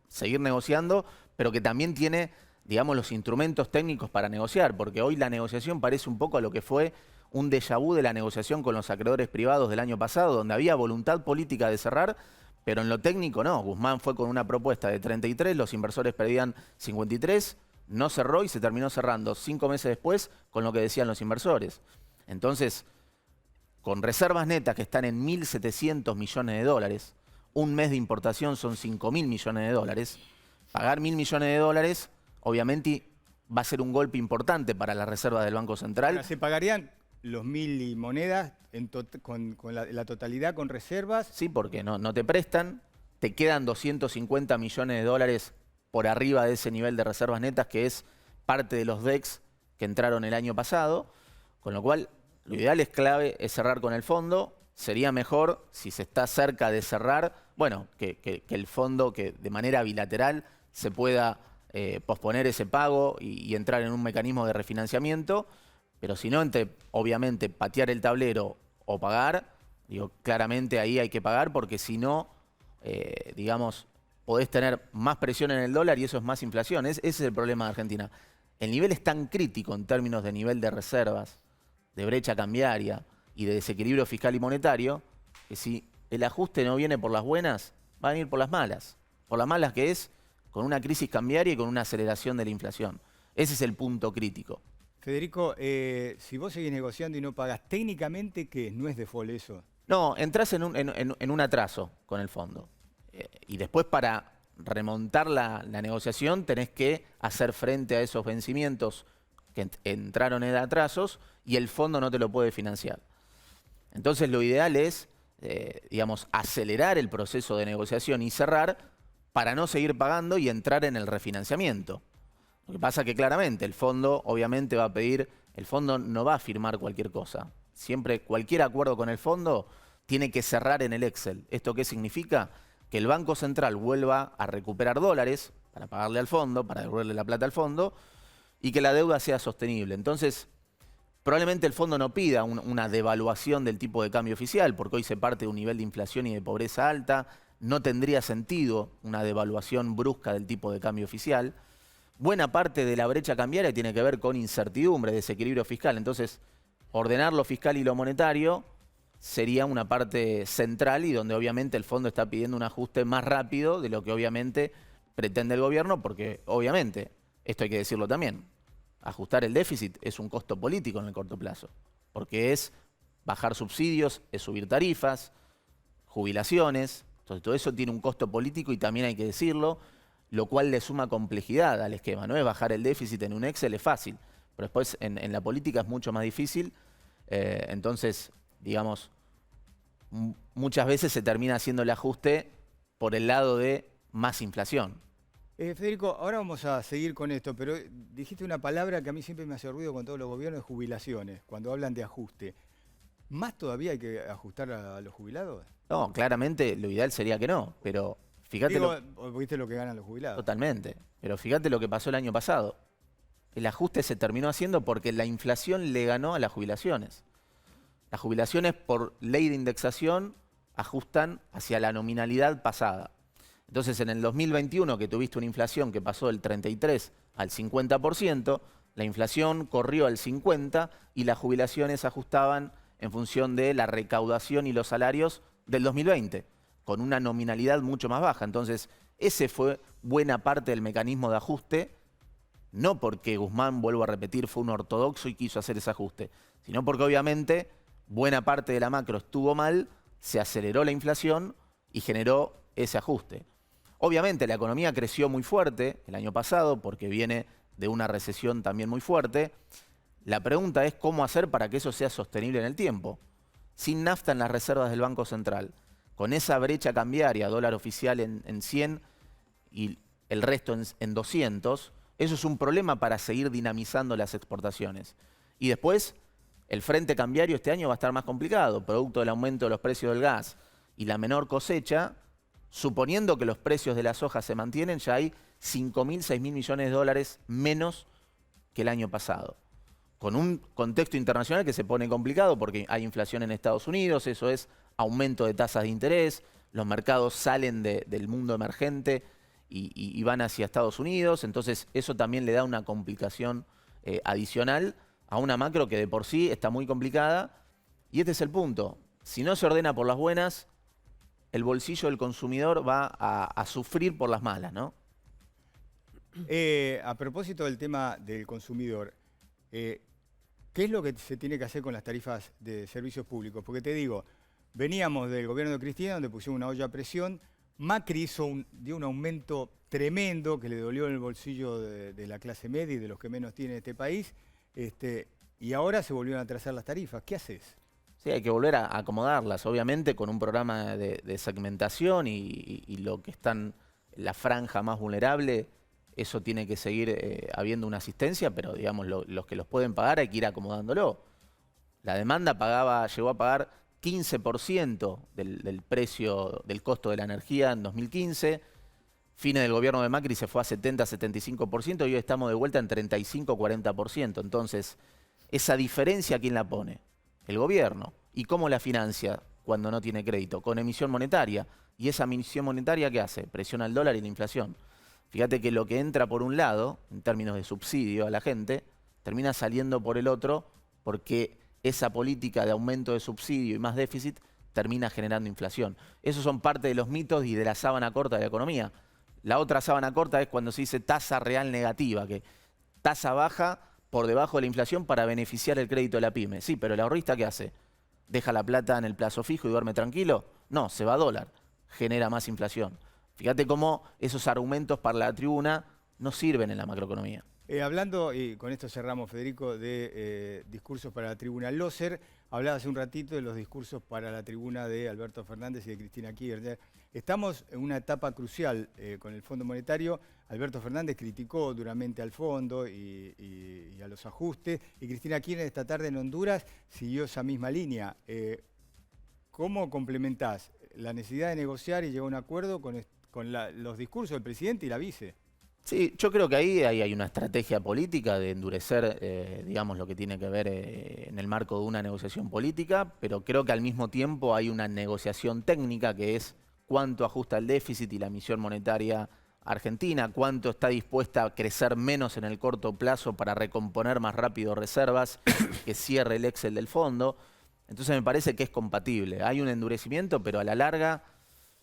seguir negociando, pero que también tiene, digamos, los instrumentos técnicos para negociar, porque hoy la negociación parece un poco a lo que fue un déjà vu de la negociación con los acreedores privados del año pasado, donde había voluntad política de cerrar, pero en lo técnico no. Guzmán fue con una propuesta de 33, los inversores pedían 53, no cerró y se terminó cerrando 5 meses después con lo que decían los inversores. Entonces, con reservas netas que están en 1.700 millones de dólares, un mes de importación son 5.000 millones de dólares, pagar 1.000 millones de dólares, obviamente va a ser un golpe importante para las reservas del Banco Central. Ahora, ¿se pagarían los 1.000 monedas con la totalidad con reservas? Sí, porque no te prestan, te quedan 250 millones de dólares por arriba de ese nivel de reservas netas, que es parte de los DEX que entraron el año pasado, con lo cual lo ideal es cerrar con el fondo. Sería mejor, si se está cerca de cerrar, bueno, que el fondo, que de manera bilateral se pueda posponer ese pago y entrar en un mecanismo de refinanciamiento, pero si no, obviamente patear el tablero o pagar, digo, claramente ahí hay que pagar, porque si no, digamos, podés tener más presión en el dólar y eso es más inflación. Ese es el problema de Argentina. El nivel es tan crítico en términos de nivel de reservas, de brecha cambiaria y de desequilibrio fiscal y monetario, que si el ajuste no viene por las buenas, va a venir por las malas. Por las malas, que es con una crisis cambiaria y con una aceleración de la inflación. Ese es el punto crítico. Federico, si vos seguís negociando y no pagás, técnicamente, ¿qué? No es default eso. No, entrás en un atraso con el fondo. Y después, para remontar la negociación, tenés que hacer frente a esos vencimientos que entraron en atrasos y el fondo no te lo puede financiar. Entonces, lo ideal es, digamos, acelerar el proceso de negociación y cerrar para no seguir pagando y entrar en el refinanciamiento. Lo que pasa que claramente el fondo obviamente va a pedir, el fondo no va a firmar cualquier cosa. Siempre cualquier acuerdo con el fondo tiene que cerrar en el Excel. ¿Esto qué significa? Que el Banco Central vuelva a recuperar dólares para pagarle al fondo, para devolverle la plata al fondo, y que la deuda sea sostenible. Entonces, probablemente el fondo no pida una devaluación del tipo de cambio oficial, porque hoy se parte de un nivel de inflación y de pobreza alta. No tendría sentido una devaluación brusca del tipo de cambio oficial. Buena parte de la brecha cambiaria tiene que ver con incertidumbre, desequilibrio fiscal. Entonces, ordenar lo fiscal y lo monetario sería una parte central y donde obviamente el fondo está pidiendo un ajuste más rápido de lo que obviamente pretende el gobierno, porque obviamente, esto hay que decirlo también, ajustar el déficit es un costo político en el corto plazo, porque es bajar subsidios, es subir tarifas, jubilaciones. Entonces todo eso tiene un costo político y también hay que decirlo, lo cual le suma complejidad al esquema. No es bajar el déficit en un Excel, es fácil, pero después en la política es mucho más difícil. Entonces, digamos, muchas veces se termina haciendo el ajuste por el lado de más inflación. Federico, ahora vamos a seguir con esto, pero dijiste una palabra que a mí siempre me hace ruido con todos los gobiernos, de jubilaciones, cuando hablan de ajuste. ¿Más todavía hay que ajustar a los jubilados? No, claramente lo ideal sería que no, pero fíjate ¿Viste lo que ganan los jubilados? Totalmente, pero fíjate lo que pasó el año pasado. El ajuste se terminó haciendo porque la inflación le ganó a las jubilaciones. Las jubilaciones, por ley de indexación, ajustan hacia la nominalidad pasada. Entonces, en el 2021, que tuviste una inflación que pasó del 33 al 50%, la inflación corrió al 50% y las jubilaciones ajustaban en función de la recaudación y los salarios del 2020, con una nominalidad mucho más baja. Entonces, ese fue buena parte del mecanismo de ajuste, no porque Guzmán, vuelvo a repetir, fue un ortodoxo y quiso hacer ese ajuste, sino porque obviamente buena parte de la macro estuvo mal, se aceleró la inflación y generó ese ajuste. Obviamente la economía creció muy fuerte el año pasado porque viene de una recesión también muy fuerte. La pregunta es cómo hacer para que eso sea sostenible en el tiempo. Sin nafta en las reservas del Banco Central, con esa brecha cambiaria, dólar oficial en 100 y el resto en 200, eso es un problema para seguir dinamizando las exportaciones. Y después, el frente cambiario este año va a estar más complicado, producto del aumento de los precios del gas y la menor cosecha. Suponiendo que los precios de la soja se mantienen, ya hay 5.000, 6.000 millones de dólares menos que el año pasado. Con un contexto internacional que se pone complicado porque hay inflación en Estados Unidos, eso es aumento de tasas de interés, los mercados salen del mundo emergente y van hacia Estados Unidos, entonces eso también le da una complicación adicional a una macro que de por sí está muy complicada. Y este es el punto, si no se ordena por las buenas, el bolsillo del consumidor va a sufrir por las malas, ¿no? A propósito del tema del consumidor, ¿qué es lo que se tiene que hacer con las tarifas de servicios públicos? Porque te digo, veníamos del gobierno de Cristina, donde pusieron una olla a presión Macri dio un aumento tremendo que le dolió en el bolsillo de la clase media y de los que menos tiene este país, y ahora se volvieron a trazar las tarifas. ¿Qué haces? Sí, hay que volver a acomodarlas, obviamente con un programa de segmentación y lo que están la franja más vulnerable, eso tiene que seguir habiendo una asistencia, pero digamos, los que los pueden pagar hay que ir acomodándolo. La demanda llegó a pagar 15% del precio, del costo de la energía en 2015. Fines del gobierno de Macri se fue a 70-75% y hoy estamos de vuelta en 35-40%. Entonces, esa diferencia, ¿quién la pone? El gobierno. ¿Y cómo la financia cuando no tiene crédito? Con emisión monetaria. ¿Y esa emisión monetaria qué hace? Presiona el dólar y la inflación. Fíjate que lo que entra por un lado, en términos de subsidio a la gente, termina saliendo por el otro porque esa política de aumento de subsidio y más déficit termina generando inflación. Esos son parte de los mitos y de la sábana corta de la economía. La otra sábana corta es cuando se dice tasa real negativa, que tasa baja por debajo de la inflación para beneficiar el crédito de la pyme. Sí, pero el ahorrista ¿qué hace? ¿Deja la plata en el plazo fijo y duerme tranquilo? No, se va a dólar, genera más inflación. Fíjate cómo esos argumentos para la tribuna no sirven en la macroeconomía. Hablando, y con esto cerramos, Federico, de discursos para la tribuna. Loser hablaba hace un ratito de los discursos para la tribuna de Alberto Fernández y de Cristina Kirchner. Estamos en una etapa crucial con el Fondo Monetario. Alberto Fernández criticó duramente al fondo y a los ajustes, y Cristina Kirchner esta tarde en Honduras siguió esa misma línea. ¿Cómo complementás la necesidad de negociar y llegar a un acuerdo con los discursos del presidente y la vice? Sí, yo creo que ahí hay una estrategia política de endurecer, digamos, lo que tiene que ver en el marco de una negociación política, pero creo que al mismo tiempo hay una negociación técnica que es cuánto ajusta el déficit y la emisión monetaria argentina, cuánto está dispuesta a crecer menos en el corto plazo para recomponer más rápido reservas, que cierre el Excel del fondo. Entonces me parece que es compatible. Hay un endurecimiento, pero a la larga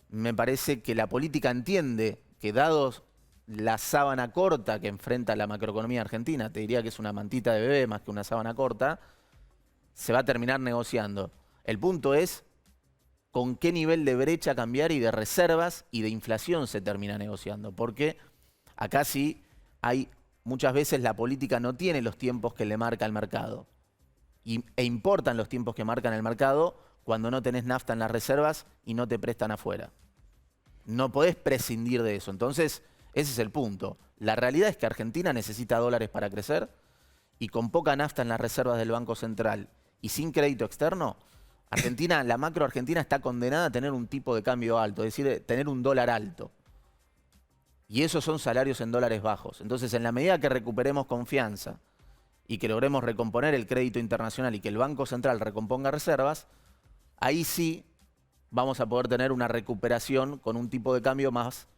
me parece que la política entiende que dados la sábana corta que enfrenta la macroeconomía argentina, te diría que es una mantita de bebé más que una sábana corta, se va a terminar negociando. El punto es con qué nivel de brecha cambiar y de reservas y de inflación se termina negociando. Porque acá sí hay muchas veces la política no tiene los tiempos que le marca el mercado. E importan los tiempos que marcan el mercado cuando no tenés nafta en las reservas y no te prestan afuera. No podés prescindir de eso. Entonces, ese es el punto. La realidad es que Argentina necesita dólares para crecer y con poca nafta en las reservas del Banco Central y sin crédito externo, la macro argentina está condenada a tener un tipo de cambio alto, es decir, tener un dólar alto. Y esos son salarios en dólares bajos. Entonces, en la medida que recuperemos confianza y que logremos recomponer el crédito internacional y que el Banco Central recomponga reservas, ahí sí vamos a poder tener una recuperación con un tipo de cambio más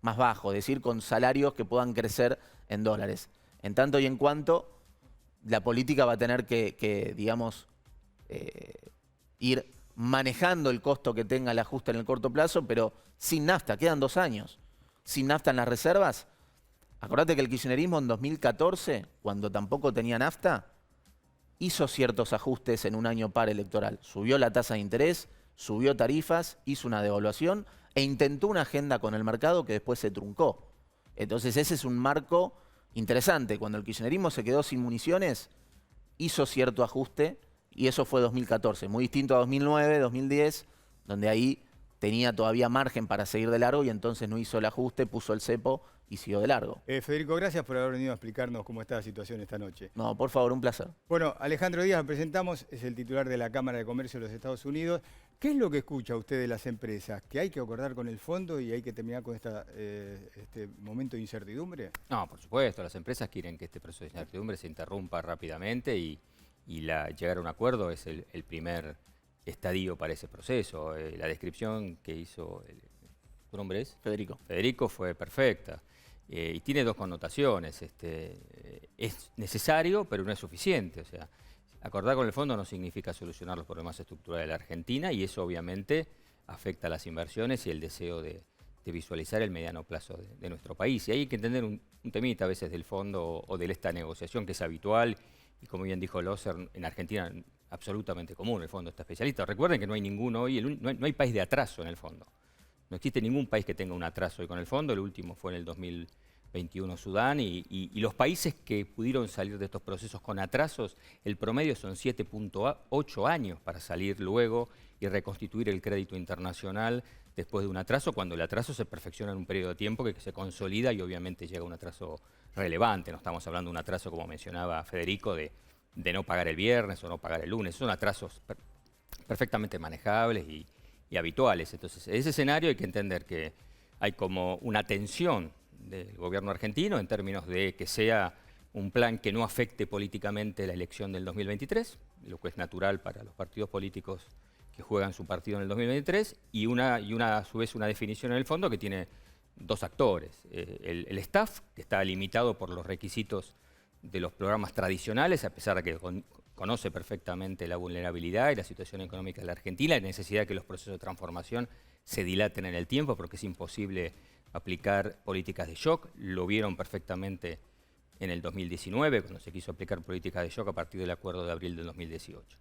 bajo, es decir, con salarios que puedan crecer en dólares. En tanto y en cuanto la política va a tener que digamos, ir manejando el costo que tenga el ajuste en el corto plazo, pero sin nafta, quedan 2 años. Sin nafta en las reservas. Acordate que el kirchnerismo en 2014, cuando tampoco tenía nafta, hizo ciertos ajustes en un año par electoral. Subió la tasa de interés, subió tarifas, hizo una devaluación e intentó una agenda con el mercado que después se truncó. Entonces ese es un marco interesante. Cuando el kirchnerismo se quedó sin municiones, hizo cierto ajuste y eso fue 2014. Muy distinto a 2009, 2010, donde ahí tenía todavía margen para seguir de largo y entonces no hizo el ajuste, puso el cepo y siguió de largo. Federico, gracias por haber venido a explicarnos cómo está la situación esta noche. No, por favor, un placer. Bueno, Alejandro Díaz, lo presentamos, es el titular de la Cámara de Comercio de los Estados Unidos. ¿Qué es lo que escucha usted de las empresas? ¿Que hay que acordar con el fondo y hay que terminar con este momento de incertidumbre? No, por supuesto, las empresas quieren que este proceso de incertidumbre se interrumpa rápidamente y llegar a un acuerdo es el primer estadio para ese proceso. La descripción que hizo, ¿tu nombre es? Federico. Federico fue perfecta. Y tiene 2 connotaciones. Es necesario, pero no es suficiente. O sea, acordar con el fondo no significa solucionar los problemas estructurales de la Argentina y eso obviamente afecta a las inversiones y el deseo de visualizar el mediano plazo de nuestro país. Y hay que entender un temita a veces del fondo o de esta negociación que es habitual y como bien dijo Loser, en Argentina absolutamente común, el fondo está especialista. Recuerden que no hay ninguno hoy, no hay país de atraso en el fondo. No existe ningún país que tenga un atraso hoy con el fondo, el último fue en el 2021 Sudán, y los países que pudieron salir de estos procesos con atrasos, el promedio son 7.8 años para salir luego y reconstituir el crédito internacional después de un atraso, cuando el atraso se perfecciona en un periodo de tiempo que se consolida y obviamente llega un atraso relevante. No estamos hablando de un atraso, como mencionaba Federico, de no pagar el viernes o no pagar el lunes. Son atrasos perfectamente manejables y habituales. Entonces, en ese escenario hay que entender que hay como una tensión del gobierno argentino en términos de que sea un plan que no afecte políticamente la elección del 2023, lo que es natural para los partidos políticos que juegan su partido en el 2023, y a su vez una definición en el fondo que tiene dos actores. El staff, que está limitado por los requisitos de los programas tradicionales, a pesar de que conoce perfectamente la vulnerabilidad y la situación económica de la Argentina, y la necesidad de que los procesos de transformación se dilaten en el tiempo, porque es imposible aplicar políticas de shock. Lo vieron perfectamente en el 2019, cuando se quiso aplicar políticas de shock a partir del acuerdo de abril del 2018.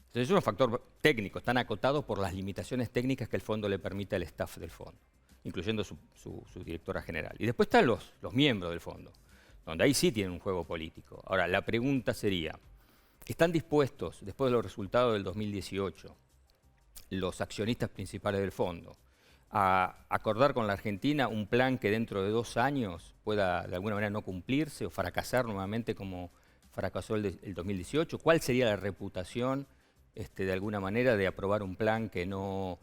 Entonces es un factor técnico, están acotados por las limitaciones técnicas que el fondo le permite al staff del fondo, incluyendo su directora general. Y después están los miembros del fondo, donde ahí sí tienen un juego político. Ahora, la pregunta sería, ¿están dispuestos, después de los resultados del 2018, los accionistas principales del fondo, a acordar con la Argentina un plan que dentro de 2 años pueda de alguna manera no cumplirse o fracasar nuevamente como fracasó el 2018? ¿Cuál sería la reputación de alguna manera de aprobar un plan que no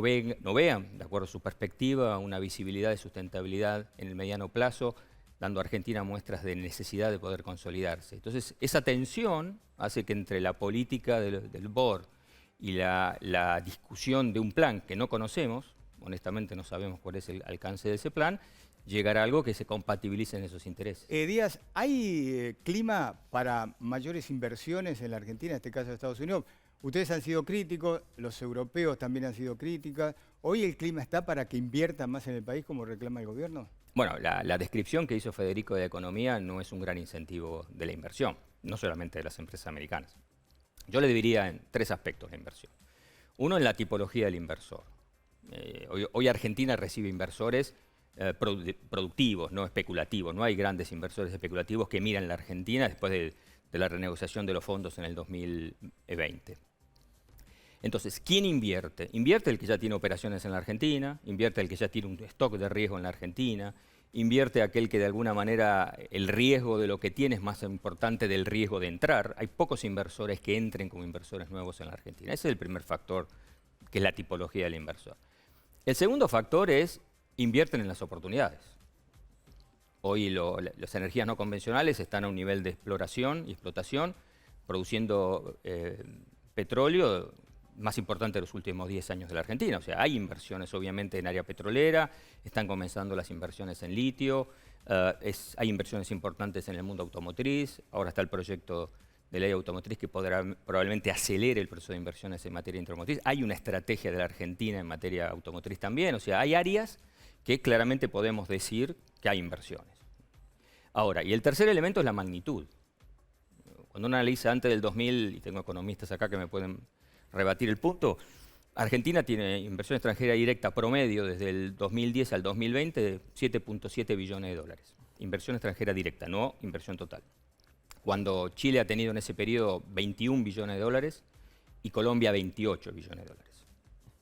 vean, de acuerdo a su perspectiva, una visibilidad de sustentabilidad en el mediano plazo, dando a Argentina muestras de necesidad de poder consolidarse? Entonces, esa tensión hace que entre la política del BOR y la discusión de un plan que no conocemos, honestamente no sabemos cuál es el alcance de ese plan, llegar a algo que se compatibilice en esos intereses. Díaz, ¿hay clima para mayores inversiones en la Argentina, en este caso de Estados Unidos? Ustedes han sido críticos, los europeos también han sido críticos. ¿Hoy el clima está para que inviertan más en el país como reclama el gobierno? Bueno, la descripción que hizo Federico de economía no es un gran incentivo de la inversión, no solamente de las empresas americanas. Yo le dividiría en 3 aspectos la inversión. Uno, en la tipología del inversor. Hoy Argentina recibe inversores productivos, no especulativos. No hay grandes inversores especulativos que miran la Argentina después de la renegociación de los fondos en el 2020. Entonces, ¿quién invierte? Invierte el que ya tiene operaciones en la Argentina, invierte el que ya tiene un stock de riesgo en la Argentina, invierte aquel que de alguna manera el riesgo de lo que tiene es más importante del riesgo de entrar. Hay pocos inversores que entren como inversores nuevos en la Argentina. Ese es el primer factor, que es la tipología del inversor. El segundo factor es, invierten en las oportunidades. Hoy las energías no convencionales están a un nivel de exploración y explotación, produciendo petróleo más importante de los últimos 10 años de la Argentina. O sea, hay inversiones obviamente en área petrolera, están comenzando las inversiones en litio, hay inversiones importantes en el mundo automotriz, ahora está el proyecto de ley automotriz que probablemente acelere el proceso de inversiones en materia automotriz. Hay una estrategia de la Argentina en materia automotriz también, o sea, hay áreas que claramente podemos decir que hay inversiones. Ahora, y el tercer elemento es la magnitud. Cuando uno analiza antes del 2000, y tengo economistas acá que me pueden rebatir el punto, Argentina tiene inversión extranjera directa promedio desde el 2010 al 2020 de 7.7 billones de dólares. Inversión extranjera directa, no inversión total. Cuando Chile ha tenido en ese periodo 21 billones de dólares y Colombia 28 billones de dólares.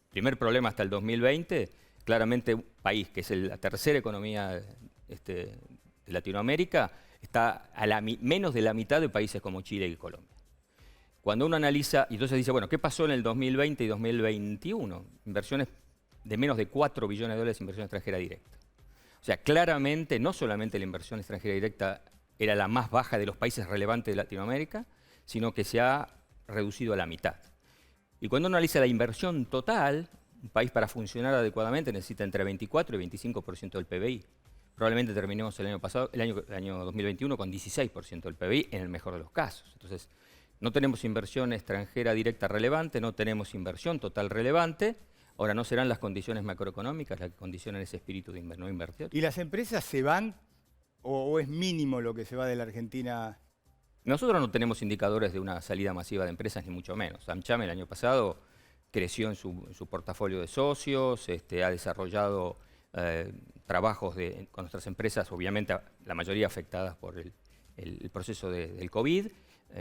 Primer problema hasta el 2020, claramente un país que es la tercera economía de Latinoamérica está a menos de la mitad de países como Chile y Colombia. Cuando uno analiza, y entonces dice, bueno, ¿qué pasó en el 2020 y 2021? Inversiones de menos de 4 billones de dólares de inversión extranjera directa. O sea, claramente, no solamente la inversión extranjera directa era la más baja de los países relevantes de Latinoamérica, sino que se ha reducido a la mitad. Y cuando uno analiza la inversión total, un país para funcionar adecuadamente necesita entre 24 y 25% del PBI. Probablemente terminemos el año 2021 con 16% del PBI en el mejor de los casos. Entonces, no tenemos inversión extranjera directa relevante, no tenemos inversión total relevante. Ahora, ¿no serán las condiciones macroeconómicas las que condicionan ese espíritu de no invertir? ¿Y las empresas se van o es mínimo lo que se va de la Argentina? Nosotros no tenemos indicadores de una salida masiva de empresas, ni mucho menos. AmCham el año pasado creció en su portafolio de socios, ha desarrollado trabajos con nuestras empresas, obviamente la mayoría afectadas por el proceso del COVID.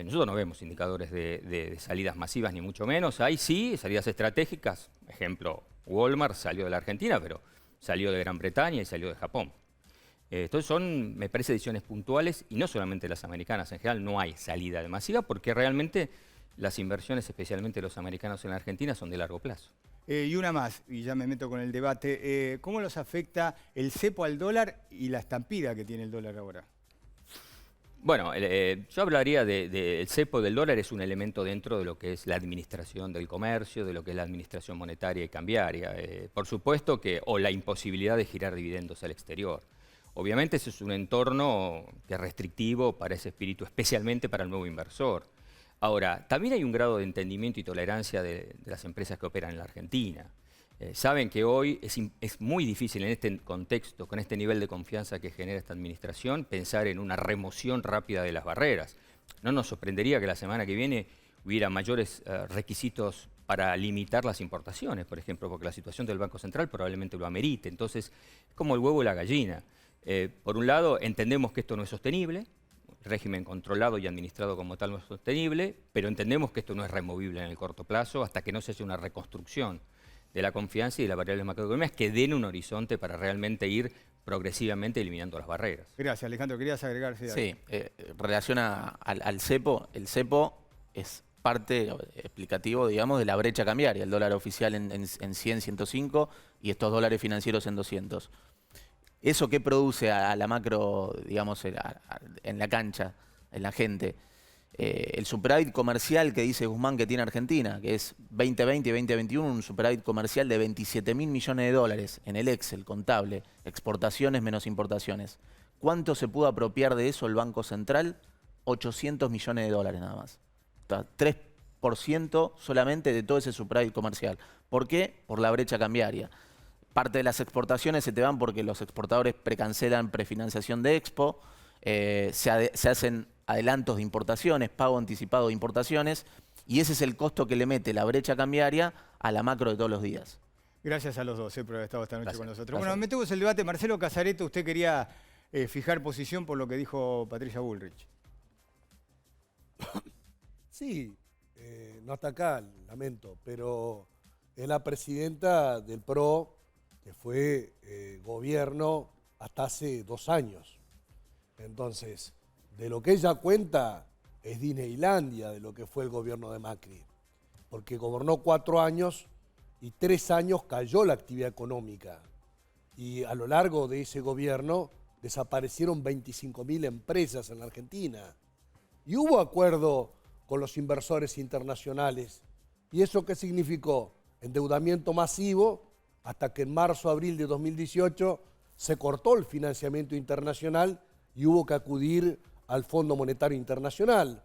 Nosotros no vemos indicadores de salidas masivas, ni mucho menos. Hay sí salidas estratégicas. Ejemplo, Walmart salió de la Argentina, pero salió de Gran Bretaña y salió de Japón. Entonces son, me parece, decisiones puntuales, y no solamente las americanas. En general no hay salida de masiva, porque realmente las inversiones, especialmente los americanos en la Argentina, son de largo plazo. Y una más, y ya me meto con el debate. ¿Cómo los afecta el cepo al dólar y la estampida que tiene el dólar ahora? Bueno, yo hablaría del cepo del dólar, es un elemento dentro de lo que es la administración del comercio, de lo que es la administración monetaria y cambiaria. Por supuesto que, o la imposibilidad de girar dividendos al exterior. Obviamente ese es un entorno que es restrictivo para ese espíritu, especialmente para el nuevo inversor. Ahora, también hay un grado de entendimiento y tolerancia de las empresas que operan en la Argentina. Saben que hoy es muy difícil en este contexto, con este nivel de confianza que genera esta administración, pensar en una remoción rápida de las barreras. No nos sorprendería que la semana que viene hubiera mayores requisitos para limitar las importaciones, por ejemplo, porque la situación del Banco Central probablemente lo amerite. Entonces, es como el huevo y la gallina. Por un lado, entendemos que esto no es sostenible, el régimen controlado y administrado como tal no es sostenible, pero entendemos que esto no es removible en el corto plazo hasta que no se haya una reconstrucción de la confianza y de las variables macroeconómicas que den un horizonte para realmente ir progresivamente eliminando las barreras. Gracias, Alejandro. ¿Querías agregar? Sí, en relación al cepo, el cepo es parte explicativo, digamos, de la brecha cambiaria. El dólar oficial en 100, 105 y estos dólares financieros en 200. ¿Eso qué produce a la macro, digamos, en la cancha, en la gente? El superávit comercial que dice Guzmán que tiene Argentina, que es 2020 y 2021, un superávit comercial de 27.000 millones de dólares en el Excel contable, exportaciones menos importaciones. ¿Cuánto se pudo apropiar de eso el Banco Central? 800 millones de dólares nada más. O sea, 3% solamente de todo ese superávit comercial. ¿Por qué? Por la brecha cambiaria. Parte de las exportaciones se te van porque los exportadores precancelan prefinanciación de Expo, se hacen adelantos de importaciones, pago anticipado de importaciones, y ese es el costo que le mete la brecha cambiaria a la macro de todos los días. Gracias a los dos por haber estado esta noche con nosotros. Gracias. Bueno, metemos el debate. Marcelo Casareto, usted quería fijar posición por lo que dijo Patricia Bullrich. Sí, no está acá, lamento, pero es la presidenta del PRO, que fue gobierno hasta hace 2 años. Entonces, de lo que ella cuenta es Disneylandia de lo que fue el gobierno de Macri, porque gobernó 4 años y 3 años cayó la actividad económica. Y a lo largo de ese gobierno desaparecieron 25.000 empresas en la Argentina. Y hubo acuerdo con los inversores internacionales. ¿Y eso qué significó? Endeudamiento masivo, hasta que en marzo, abril de 2018 se cortó el financiamiento internacional y hubo que acudir al Fondo Monetario Internacional,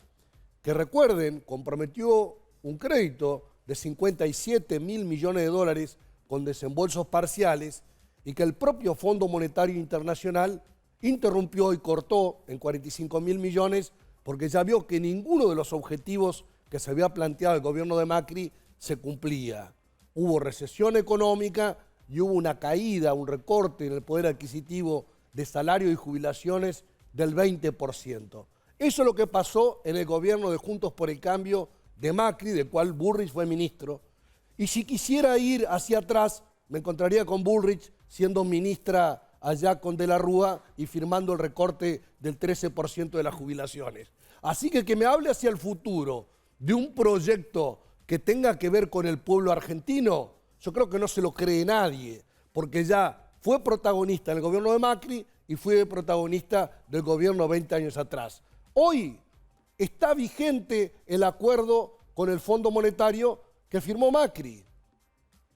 que recuerden, comprometió un crédito de 57.000 millones de dólares con desembolsos parciales y que el propio Fondo Monetario Internacional interrumpió y cortó en 45.000 millones porque ya vio que ninguno de los objetivos que se había planteado el gobierno de Macri se cumplía. Hubo recesión económica y hubo una caída, un recorte en el poder adquisitivo de salario y jubilaciones del 20%. Eso es lo que pasó en el gobierno de Juntos por el Cambio de Macri, del cual Bullrich fue ministro. Y si quisiera ir hacia atrás, me encontraría con Bullrich siendo ministra allá con De la Rúa y firmando el recorte del 13% de las jubilaciones. Así que me hable hacia el futuro de un proyecto que tenga que ver con el pueblo argentino, yo creo que no se lo cree nadie, porque ya fue protagonista en el gobierno de Macri y fue protagonista del gobierno 20 años atrás. Hoy está vigente el acuerdo con el Fondo Monetario que firmó Macri.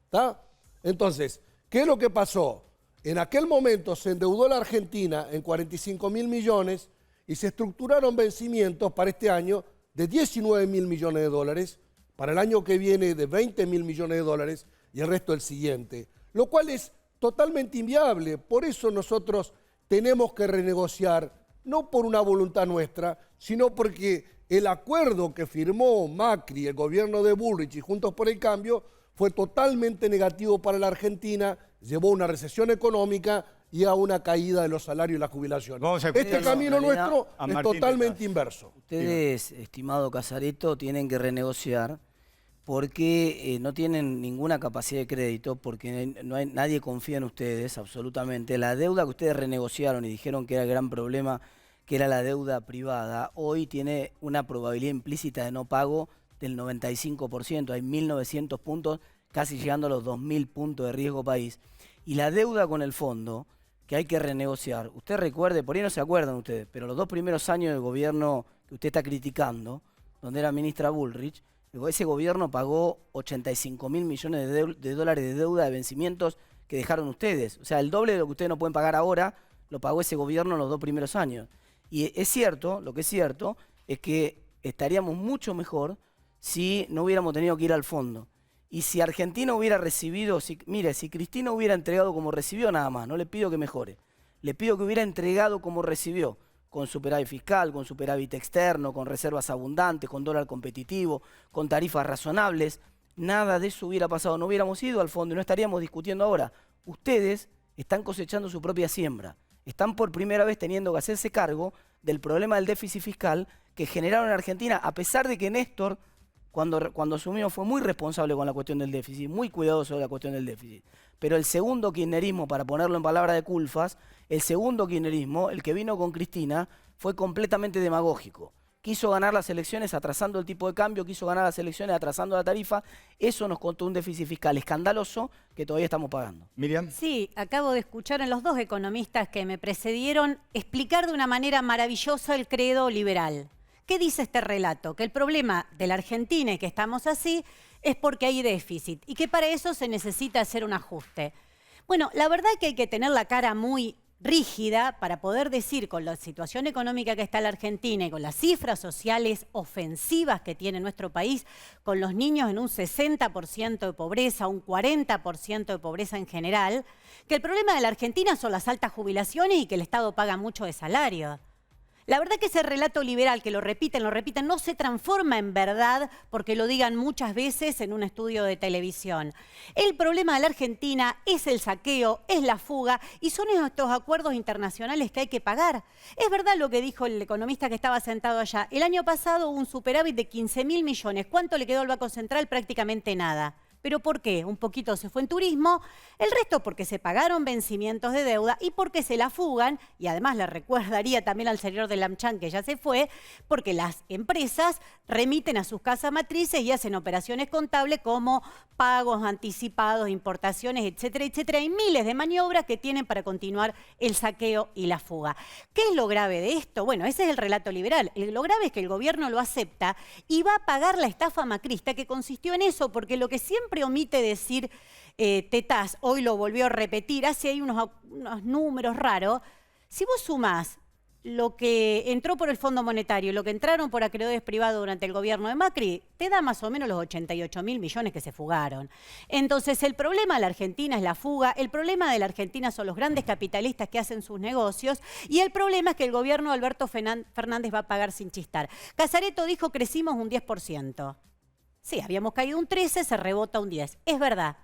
¿Está? Entonces, ¿qué es lo que pasó? En aquel momento se endeudó la Argentina en 45.000 millones y se estructuraron vencimientos para este año de 19.000 millones de dólares, para el año que viene de 20.000 millones de dólares y el resto el siguiente, lo cual es totalmente inviable. Por eso nosotros tenemos que renegociar, no por una voluntad nuestra, sino porque el acuerdo que firmó Macri, el gobierno de Bullrich y Juntos por el Cambio fue totalmente negativo para la Argentina, llevó a una recesión económica y a una caída de los salarios y las jubilaciones. Este camino nuestro es totalmente inverso. Ustedes, estimado Casareto, tienen que renegociar porque no tienen ninguna capacidad de crédito, porque nadie confía en ustedes, absolutamente. La deuda que ustedes renegociaron y dijeron que era el gran problema, que era la deuda privada, hoy tiene una probabilidad implícita de no pago del 95%. Hay 1.900 puntos, casi llegando a los 2.000 puntos de riesgo país. Y la deuda con el fondo, que hay que renegociar. Usted recuerde, por ahí no se acuerdan ustedes, pero los 2 primeros años del gobierno que usted está criticando, donde era ministra Bullrich, ese gobierno pagó 85.000 millones de dólares de deuda de vencimientos que dejaron ustedes. O sea, el doble de lo que ustedes no pueden pagar ahora, lo pagó ese gobierno en los 2 primeros años. Y es cierto, lo que es cierto, es que estaríamos mucho mejor si no hubiéramos tenido que ir al fondo. Y si Argentina hubiera recibido, mire, si Cristina hubiera entregado como recibió nada más, no le pido que mejore, le pido que hubiera entregado como recibió, con superávit fiscal, con superávit externo, con reservas abundantes, con dólar competitivo, con tarifas razonables, nada de eso hubiera pasado, no hubiéramos ido al fondo y no estaríamos discutiendo ahora. Ustedes están cosechando su propia siembra, están por primera vez teniendo que hacerse cargo del problema del déficit fiscal que generaron en Argentina, a pesar de que Néstor, cuando asumió, fue muy responsable con la cuestión del déficit, muy cuidadoso de la cuestión del déficit. Pero el segundo kirchnerismo, para ponerlo en palabras de Culfas, el segundo kirchnerismo, el que vino con Cristina, fue completamente demagógico. Quiso ganar las elecciones atrasando el tipo de cambio, quiso ganar las elecciones atrasando la tarifa. Eso nos costó un déficit fiscal escandaloso que todavía estamos pagando. Miriam. Sí, acabo de escuchar a los 2 economistas que me precedieron explicar de una manera maravillosa el credo liberal. ¿Qué dice este relato? Que el problema de la Argentina y que estamos así es porque hay déficit y que para eso se necesita hacer un ajuste. Bueno, la verdad es que hay que tener la cara muy rígida para poder decir, con la situación económica que está la Argentina y con las cifras sociales ofensivas que tiene nuestro país, con los niños en un 60% de pobreza, un 40% de pobreza en general, que el problema de la Argentina son las altas jubilaciones y que el Estado paga mucho de salario. La verdad que ese relato liberal, que lo repiten, no se transforma en verdad porque lo digan muchas veces en un estudio de televisión. El problema de la Argentina es el saqueo, es la fuga y son estos acuerdos internacionales que hay que pagar. Es verdad lo que dijo el economista que estaba sentado allá. El año pasado hubo un superávit de 15.000 millones. ¿Cuánto le quedó al Banco Central? Prácticamente nada. ¿Pero por qué? Un poquito se fue en turismo, el resto porque se pagaron vencimientos de deuda y porque se la fugan, y además le recordaría también al señor de Lamchan que ya se fue, porque las empresas remiten a sus casas matrices y hacen operaciones contables como pagos anticipados, importaciones, etcétera, etcétera. Hay miles de maniobras que tienen para continuar el saqueo y la fuga. ¿Qué es lo grave de esto? Bueno, ese es el relato liberal. Lo grave es que el gobierno lo acepta y va a pagar la estafa macrista que consistió en eso, porque lo que siempre omite decir Tetaz, hoy lo volvió a repetir, hace ahí unos números raros. Si vos sumás lo que entró por el Fondo Monetario y lo que entraron por acreedores privados durante el gobierno de Macri, te da más o menos los 88.000 millones que se fugaron. Entonces, el problema de la Argentina es la fuga, el problema de la Argentina son los grandes capitalistas que hacen sus negocios y el problema es que el gobierno de Alberto Fernández va a pagar sin chistar. Casareto dijo crecimos un 10%. Sí, habíamos caído un 13, se rebota un 10. Es verdad,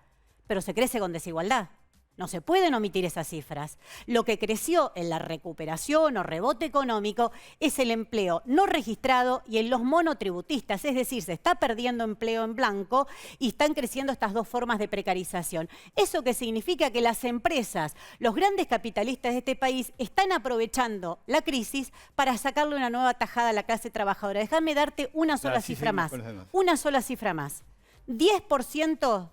pero se crece con desigualdad. No se pueden omitir esas cifras. Lo que creció en la recuperación o rebote económico es el empleo no registrado y en los monotributistas, es decir, se está perdiendo empleo en blanco y están creciendo estas 2 formas de precarización. ¿Eso qué significa? Que las empresas, los grandes capitalistas de este país, están aprovechando la crisis para sacarle una nueva tajada a la clase trabajadora. Déjame darte una sola cifra más. Una sola cifra más. 10%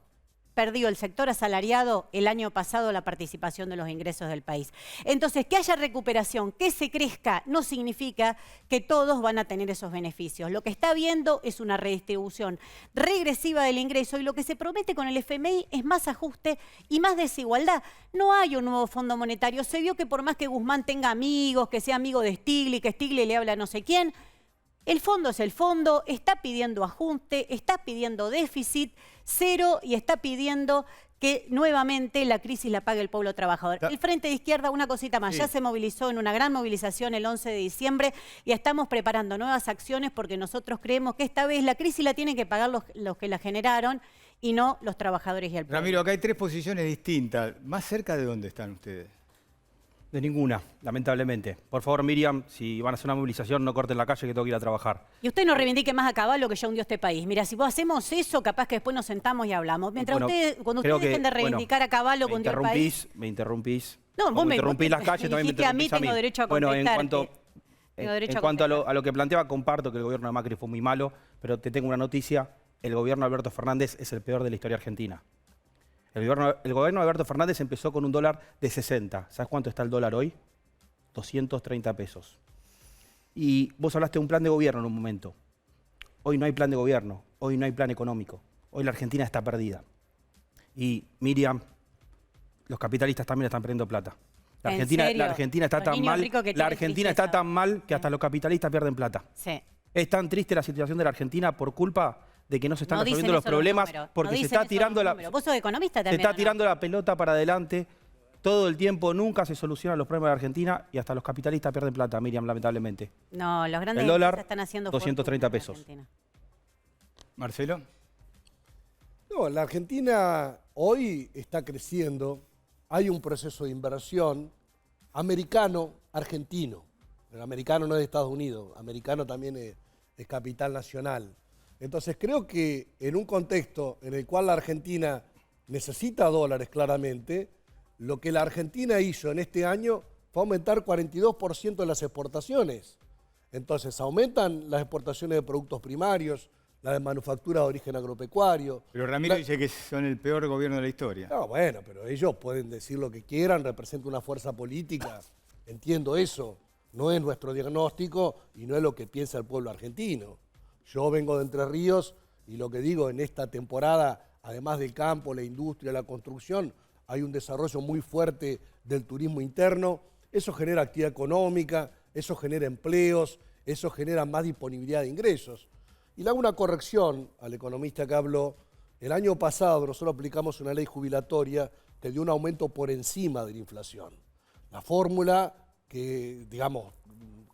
perdió el sector asalariado el año pasado la participación de los ingresos del país. Entonces, que haya recuperación, que se crezca, no significa que todos van a tener esos beneficios. Lo que está habiendo es una redistribución regresiva del ingreso y lo que se promete con el FMI es más ajuste y más desigualdad. No hay un nuevo Fondo Monetario. Se vio que por más que Guzmán tenga amigos, que sea amigo de Stiglitz, que Stiglitz le habla a no sé quién, el fondo es el fondo, está pidiendo ajuste, está pidiendo déficit cero y está pidiendo que nuevamente la crisis la pague el pueblo trabajador. El Frente de Izquierda, una cosita más, ya se movilizó en una gran movilización el 11 de diciembre y estamos preparando nuevas acciones porque nosotros creemos que esta vez la crisis la tienen que pagar los que la generaron y no los trabajadores y el pueblo. Ramiro, acá hay 3 posiciones distintas. ¿Más cerca de dónde están ustedes? De ninguna, lamentablemente. Por favor, Miriam, si van a hacer una movilización, no corten la calle que tengo que ir a trabajar. Y usted no reivindique más a Caballo que ya hundió este país. Mira, si hacemos eso, capaz que después nos sentamos y hablamos. Mientras cuando ustedes dejen de reivindicar a Caballo que hundió el país... Me interrumpís. No, vos me interrumpís las calles, también me interrumpís a mí. Tengo derecho a contestarte. En cuanto a lo que planteaba, comparto que el gobierno de Macri fue muy malo, pero te tengo una noticia. El gobierno de Alberto Fernández es el peor de la historia argentina. El gobierno de Alberto Fernández empezó con un dólar de 60. ¿Sabes cuánto está el dólar hoy? 230 pesos. Y vos hablaste de un plan de gobierno en un momento. Hoy no hay plan de gobierno, hoy no hay plan económico. Hoy la Argentina está perdida. Y Miriam, los capitalistas también están perdiendo plata. La Argentina está tan mal que hasta los capitalistas pierden plata. Sí. Es tan triste la situación de la Argentina por culpa de que no se están resolviendo los problemas porque se está tirando Vos sos economista también. Se está tirando la pelota para adelante. Todo el tiempo nunca se solucionan los problemas de Argentina y hasta los capitalistas pierden plata, Miriam, lamentablemente. No, los grandes el dólar, están haciendo 230 pesos. Marcelo. No, la Argentina hoy está creciendo. Hay un proceso de inversión americano-argentino. El americano no es de Estados Unidos, americano también es capital nacional. Entonces creo que en un contexto en el cual la Argentina necesita dólares claramente, lo que la Argentina hizo en este año fue aumentar 42% de las exportaciones. Entonces aumentan las exportaciones de productos primarios, las de manufactura de origen agropecuario. Pero Ramiro dice que son el peor gobierno de la historia. No, bueno, pero ellos pueden decir lo que quieran, representan una fuerza política, entiendo eso. No es nuestro diagnóstico y no es lo que piensa el pueblo argentino. Yo vengo de Entre Ríos y lo que digo en esta temporada, además del campo, la industria, la construcción, hay un desarrollo muy fuerte del turismo interno. Eso genera actividad económica, eso genera empleos, eso genera más disponibilidad de ingresos. Y le hago una corrección al economista que habló. El año pasado nosotros aplicamos una ley jubilatoria que dio un aumento por encima de la inflación. La fórmula que, digamos,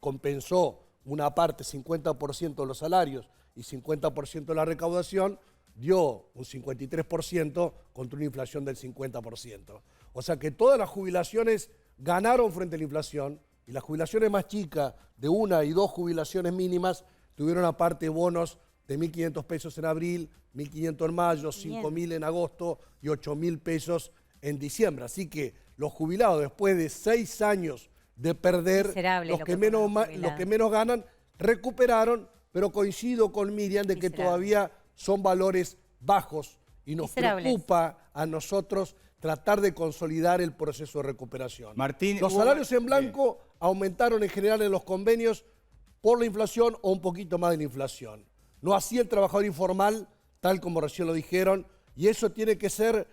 compensó una parte, 50% de los salarios y 50% de la recaudación, dio un 53% contra una inflación del 50%. O sea que todas las jubilaciones ganaron frente a la inflación y las jubilaciones más chicas, de 1 y 2 jubilaciones mínimas, tuvieron aparte bonos de 1.500 pesos en abril, 1.500 en mayo, 5.000 en agosto y 8.000 pesos en diciembre. Así que los jubilados, después de 6 años de perder, los que menos ganan, recuperaron, pero coincido con Miriam de que todavía son valores bajos y nos preocupa a nosotros tratar de consolidar el proceso de recuperación. Martín, los salarios en blanco aumentaron en general en los convenios por la inflación o un poquito más de la inflación. No así el trabajador informal, tal como recién lo dijeron, y eso tiene que ser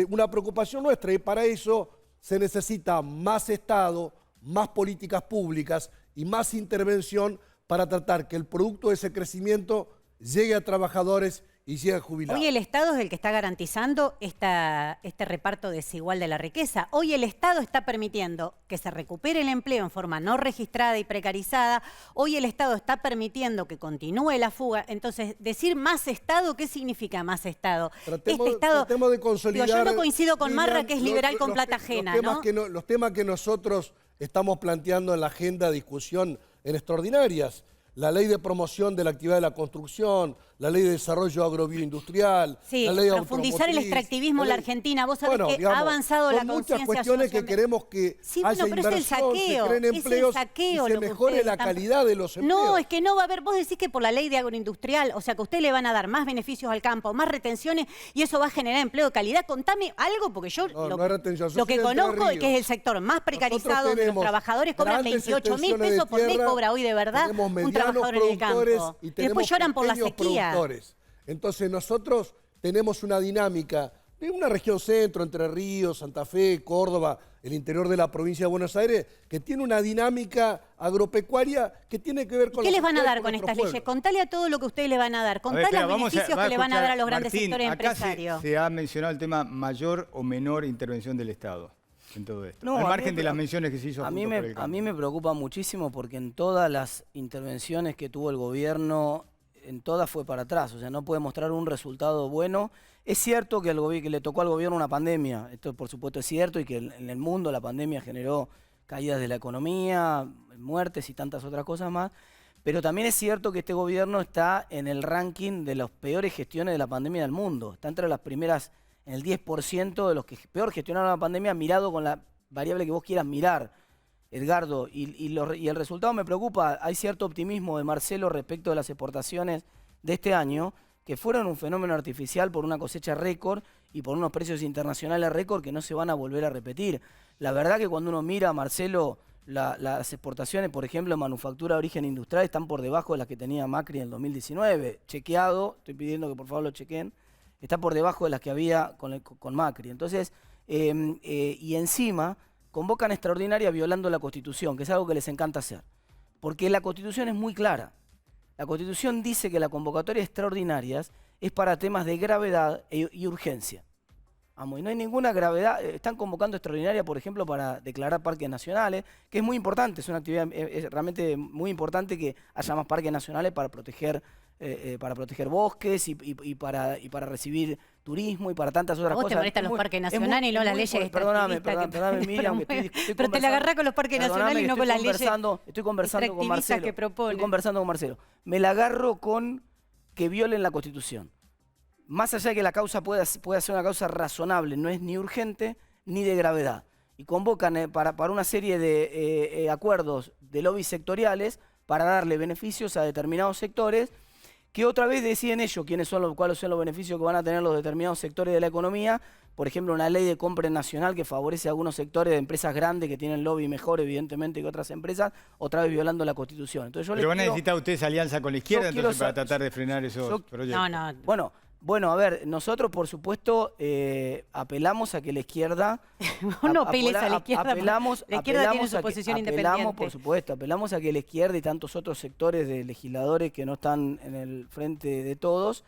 una preocupación nuestra, y para eso se necesita más Estado, más políticas públicas y más intervención para tratar que el producto de ese crecimiento llegue a trabajadores y llegue a jubilados. Hoy el Estado es el que está garantizando este reparto desigual de la riqueza. Hoy el Estado está permitiendo que se recupere el empleo en forma no registrada y precarizada. Hoy el Estado está permitiendo que continúe la fuga. Entonces, decir más Estado, ¿qué significa más Estado? Tratemos de consolidar. Yo no coincido con Marra, que es liberal con plata ajena, los temas que nosotros estamos planteando en la agenda de discusión en extraordinarias. La ley de promoción de la actividad de la construcción, la ley de desarrollo agrobioindustrial, la ley de profundizar el extractivismo en la Argentina. Vos sabés que ha avanzado la conciencia muchas cuestiones que queremos que haya inversión, se creen empleos y se mejore la calidad de los empleos. No, es que no va a haber, vos decís que por la ley de agroindustrial, o sea que a usted le van a dar más beneficios al campo, más retenciones y eso va a generar empleo de calidad. Contame algo, porque yo lo que conozco es que es el sector más precarizado, donde los trabajadores cobran 28.000 pesos por mes, cobra hoy de verdad un trabajador en el campo. Y después lloran por la sequía. Entonces nosotros tenemos una dinámica de una región centro, Entre Ríos, Santa Fe, Córdoba, el interior de la provincia de Buenos Aires, que tiene una dinámica agropecuaria que tiene que ver con... ¿Qué les van a dar con con nuestros estas leyes? pueblos. Contale a todo lo que ustedes le van a dar. Contale los beneficios que le van a dar a los grandes Martín, sectores acá empresarios. se ha mencionado el tema mayor o menor intervención del Estado en todo esto. No, al a margen mí- de las menciones que se hizo A mí, Juntos por el a Cambio. mí me preocupa muchísimo porque en todas las intervenciones que tuvo el gobierno, en todas fue para atrás. O sea, no puede mostrar un resultado bueno. Es cierto que, que le tocó al gobierno una pandemia. Esto por supuesto es cierto y que en el mundo la pandemia generó caídas de la economía, muertes y tantas otras cosas más. Pero también es cierto que este gobierno está en el ranking de las peores gestiones de la pandemia del mundo. Está entre las primeras, en el 10% de los que peor gestionaron la pandemia, mirado con la variable que vos quieras mirar, Edgardo. Y el resultado me preocupa. Hay cierto optimismo de Marcelo respecto de las exportaciones de este año, que fueron un fenómeno artificial por una cosecha récord y por unos precios internacionales récord que no se van a volver a repetir. La verdad que cuando uno mira, Marcelo, las exportaciones, por ejemplo, en manufactura de origen industrial, están por debajo de las que tenía Macri en el 2019. Chequeado, estoy pidiendo que por favor lo chequen, está por debajo de las que había con Macri. Entonces, y encima convocan extraordinaria violando la Constitución, que es algo que les encanta hacer. Porque la Constitución es muy clara. La Constitución dice que la convocatoria extraordinarias es para temas de gravedad y urgencia. Vamos, y no hay ninguna gravedad. Están convocando extraordinaria, por ejemplo, para declarar parques nacionales, que es muy importante, es una actividad es realmente muy importante que haya más parques nacionales para proteger bosques y para recibir turismo y para tantas otras Vos cosas. te molestan los parques nacionales y no las leyes Perdóname, extractivistas que Miriam, que estoy pero te la agarrás con los parques nacionales y no con las leyes Estoy conversando con Marcelo. que proponen. Estoy conversando con Marcelo. Me la agarro con que violen la Constitución. Más allá de que la causa pueda ser una causa razonable, no es ni urgente ni de gravedad. Y convocan para una serie de acuerdos de lobbies sectoriales para darle beneficios a determinados sectores que otra vez deciden ellos cuáles son los beneficios que van a tener los determinados sectores de la economía. Por ejemplo, una ley de compra nacional que favorece a algunos sectores de empresas grandes que tienen lobby mejor, evidentemente, que otras empresas, otra vez violando la Constitución. Entonces, Pero van a necesitar ustedes alianza con la izquierda entonces para tratar de frenar esos proyectos. No. Bueno, a ver, nosotros por supuesto apelamos a que la izquierda... no apeles a la izquierda. La izquierda tiene su posición independiente. Por supuesto, apelamos a que la izquierda y tantos otros sectores de legisladores que no están en el frente de todos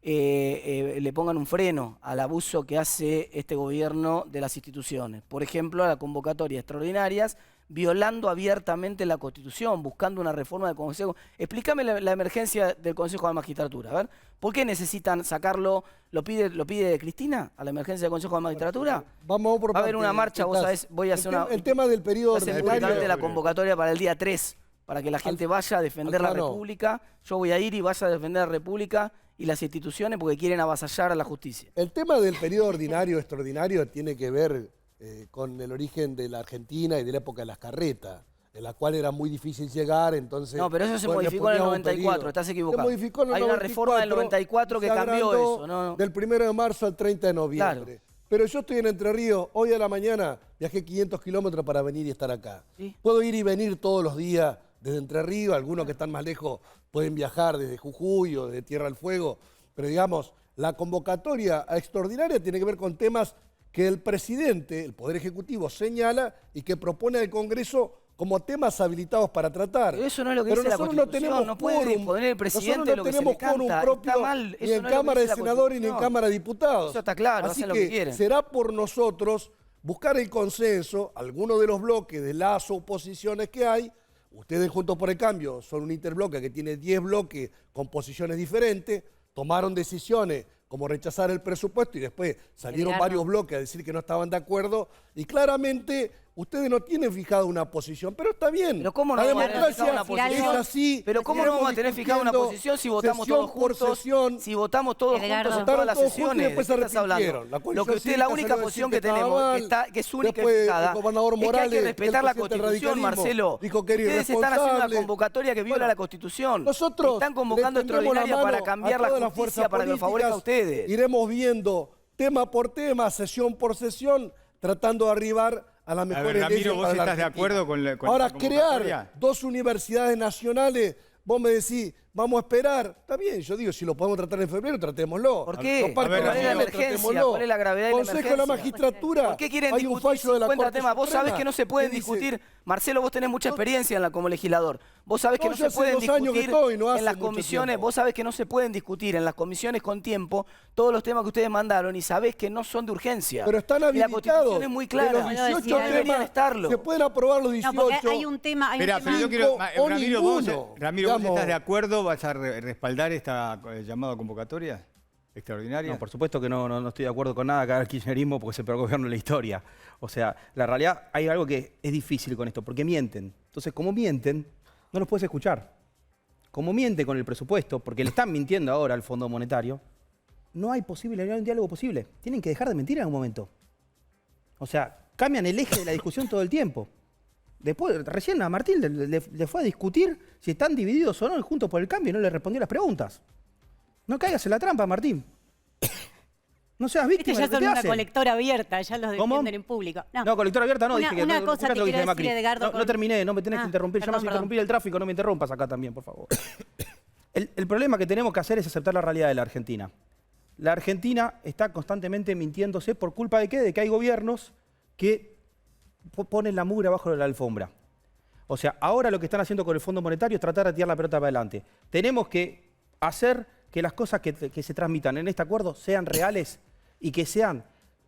le pongan un freno al abuso que hace este gobierno de las instituciones. Por ejemplo, a la convocatoria extraordinarias, violando abiertamente la Constitución, buscando una reforma del Consejo. Explícame la emergencia del Consejo de la Magistratura. A ver, ¿por qué necesitan sacarlo? ¿Lo pide Cristina a la emergencia del Consejo de la Magistratura? Vamos por Va a haber una marcha, vos sabés, voy a hacer una... El tema del periodo de la convocatoria para el día 3, para que la gente vaya a defender la República. Yo voy a ir y vaya a defender la República y las instituciones porque quieren avasallar a la justicia. El tema del periodo ordinario, extraordinario, tiene que ver con el origen de la Argentina y de la época de las carretas, en la cual era muy difícil llegar, entonces... No, pero eso se modificó en el 94, estás equivocado. Se modificó en el Hay 94, una reforma del 94 que cambió eso. No. Del 1 de marzo al 30 de noviembre. Claro. Pero yo estoy en Entre Ríos, hoy a la mañana viajé 500 kilómetros para venir y estar acá. ¿Sí? Puedo ir y venir todos los días desde Entre Ríos, algunos que están más lejos pueden viajar desde Jujuy o desde Tierra del Fuego, pero digamos, la convocatoria extraordinaria tiene que ver con temas que el presidente, el Poder Ejecutivo, señala y que propone al Congreso como temas habilitados para tratar. Pero eso no es lo que dice la Constitución, no puede poner el presidente lo que se le canta, está mal. Ni en Cámara de Senadores ni en Cámara de Diputados. Eso está claro, así hacen lo que quieren. Será por nosotros buscar el consenso, algunos de los bloques de las oposiciones que hay. Ustedes Juntos por el Cambio son un interbloque que tiene 10 bloques con posiciones diferentes, tomaron decisiones como rechazar el presupuesto y después salieron varios bloques a decir que no estaban de acuerdo y claramente ustedes no tienen fijada una posición, pero está bien. Pero ¿cómo no la vamos a tener fijada democracia una posición? es así. Pero ¿cómo no vamos a tener fijada una posición si votamos todos juntos? Si votamos todos juntos en todas las sesiones, ¿de qué estás hablando? Lo que usted, la única posición que tenemos, que es única y fijada, es que hay que respetar la Constitución, Marcelo. Ustedes están haciendo una convocatoria que viola la Constitución. Nosotros están convocando extraordinaria para cambiar la justicia para que favorezca a ustedes. Iremos viendo tema por tema, sesión por sesión, tratando de arribar a la mejor leyes. Ramiro, ¿vos estás de acuerdo con la Ahora, convocatoria? crear 2 universidades nacionales, vos me decís, vamos a esperar. Está bien, yo digo, si lo podemos tratar en febrero, tratémoslo. ¿Por qué? Los parques ¿Cuál es la nacionales, emergencia? tratémoslo. ¿Cuál es la gravedad de la Consejo de la emergencia? Magistratura. ¿Por qué quieren hay un discutir fallo de la 50 Corte temas? Vos Suprema sabés que no se pueden que dice- discutir. Marcelo, vos tenés mucha experiencia como legislador. Vos sabés que No, no yo se hace pueden 2 años que discutir estoy, no hace en las mucho comisiones. tiempo. Vos sabés que no se pueden discutir en las comisiones con tiempo todos los temas que ustedes mandaron y sabés que no son de urgencia. Pero están Y la habilitados. Constitución es muy clara. De los Puedo decir 18 algo. deberían temas, estarlo. se pueden aprobar los 18. No, porque hay un tema... Espera, pero yo cinco quiero... o Ramiro, ninguno, Ramiro, ¿vos digamos. estás de acuerdo? ¿Vas a respaldar esta llamada convocatoria extraordinaria? No, por supuesto que no estoy de acuerdo con nada acá el kirchnerismo porque es el peor gobierno de la historia. O sea, la realidad, hay algo que es difícil con esto, porque mienten. Entonces, como mienten, no los puedes escuchar. Como mienten con el presupuesto, porque le están mintiendo ahora al Fondo Monetario, no hay un diálogo posible. Tienen que dejar de mentir en algún momento. O sea, cambian el eje de la discusión todo el tiempo. Después, recién a Martín le fue a discutir si están divididos o no juntos por el cambio y no le respondió las preguntas. No caigas en la trampa, Martín. No seas víctima ya de lo que son te una hacen. colectora abierta, ya los ¿Cómo? defienden en público. No, colectora abierta no, dije que una no, cosa fíjate te lo que quiero dije de Macri. decir, Edgardo, No terminé, no me tenés que interrumpir, ya me vas a perdón. interrumpir el tráfico, no me interrumpas acá también, por favor. El problema que tenemos que hacer es aceptar la realidad de la Argentina. La Argentina está constantemente mintiéndose por culpa de qué? De que hay gobiernos que ponen la mugre abajo de la alfombra. O sea, ahora lo que están haciendo con el Fondo Monetario es tratar de tirar la pelota para adelante. Tenemos que hacer que las cosas que se transmitan en este acuerdo sean reales y que sean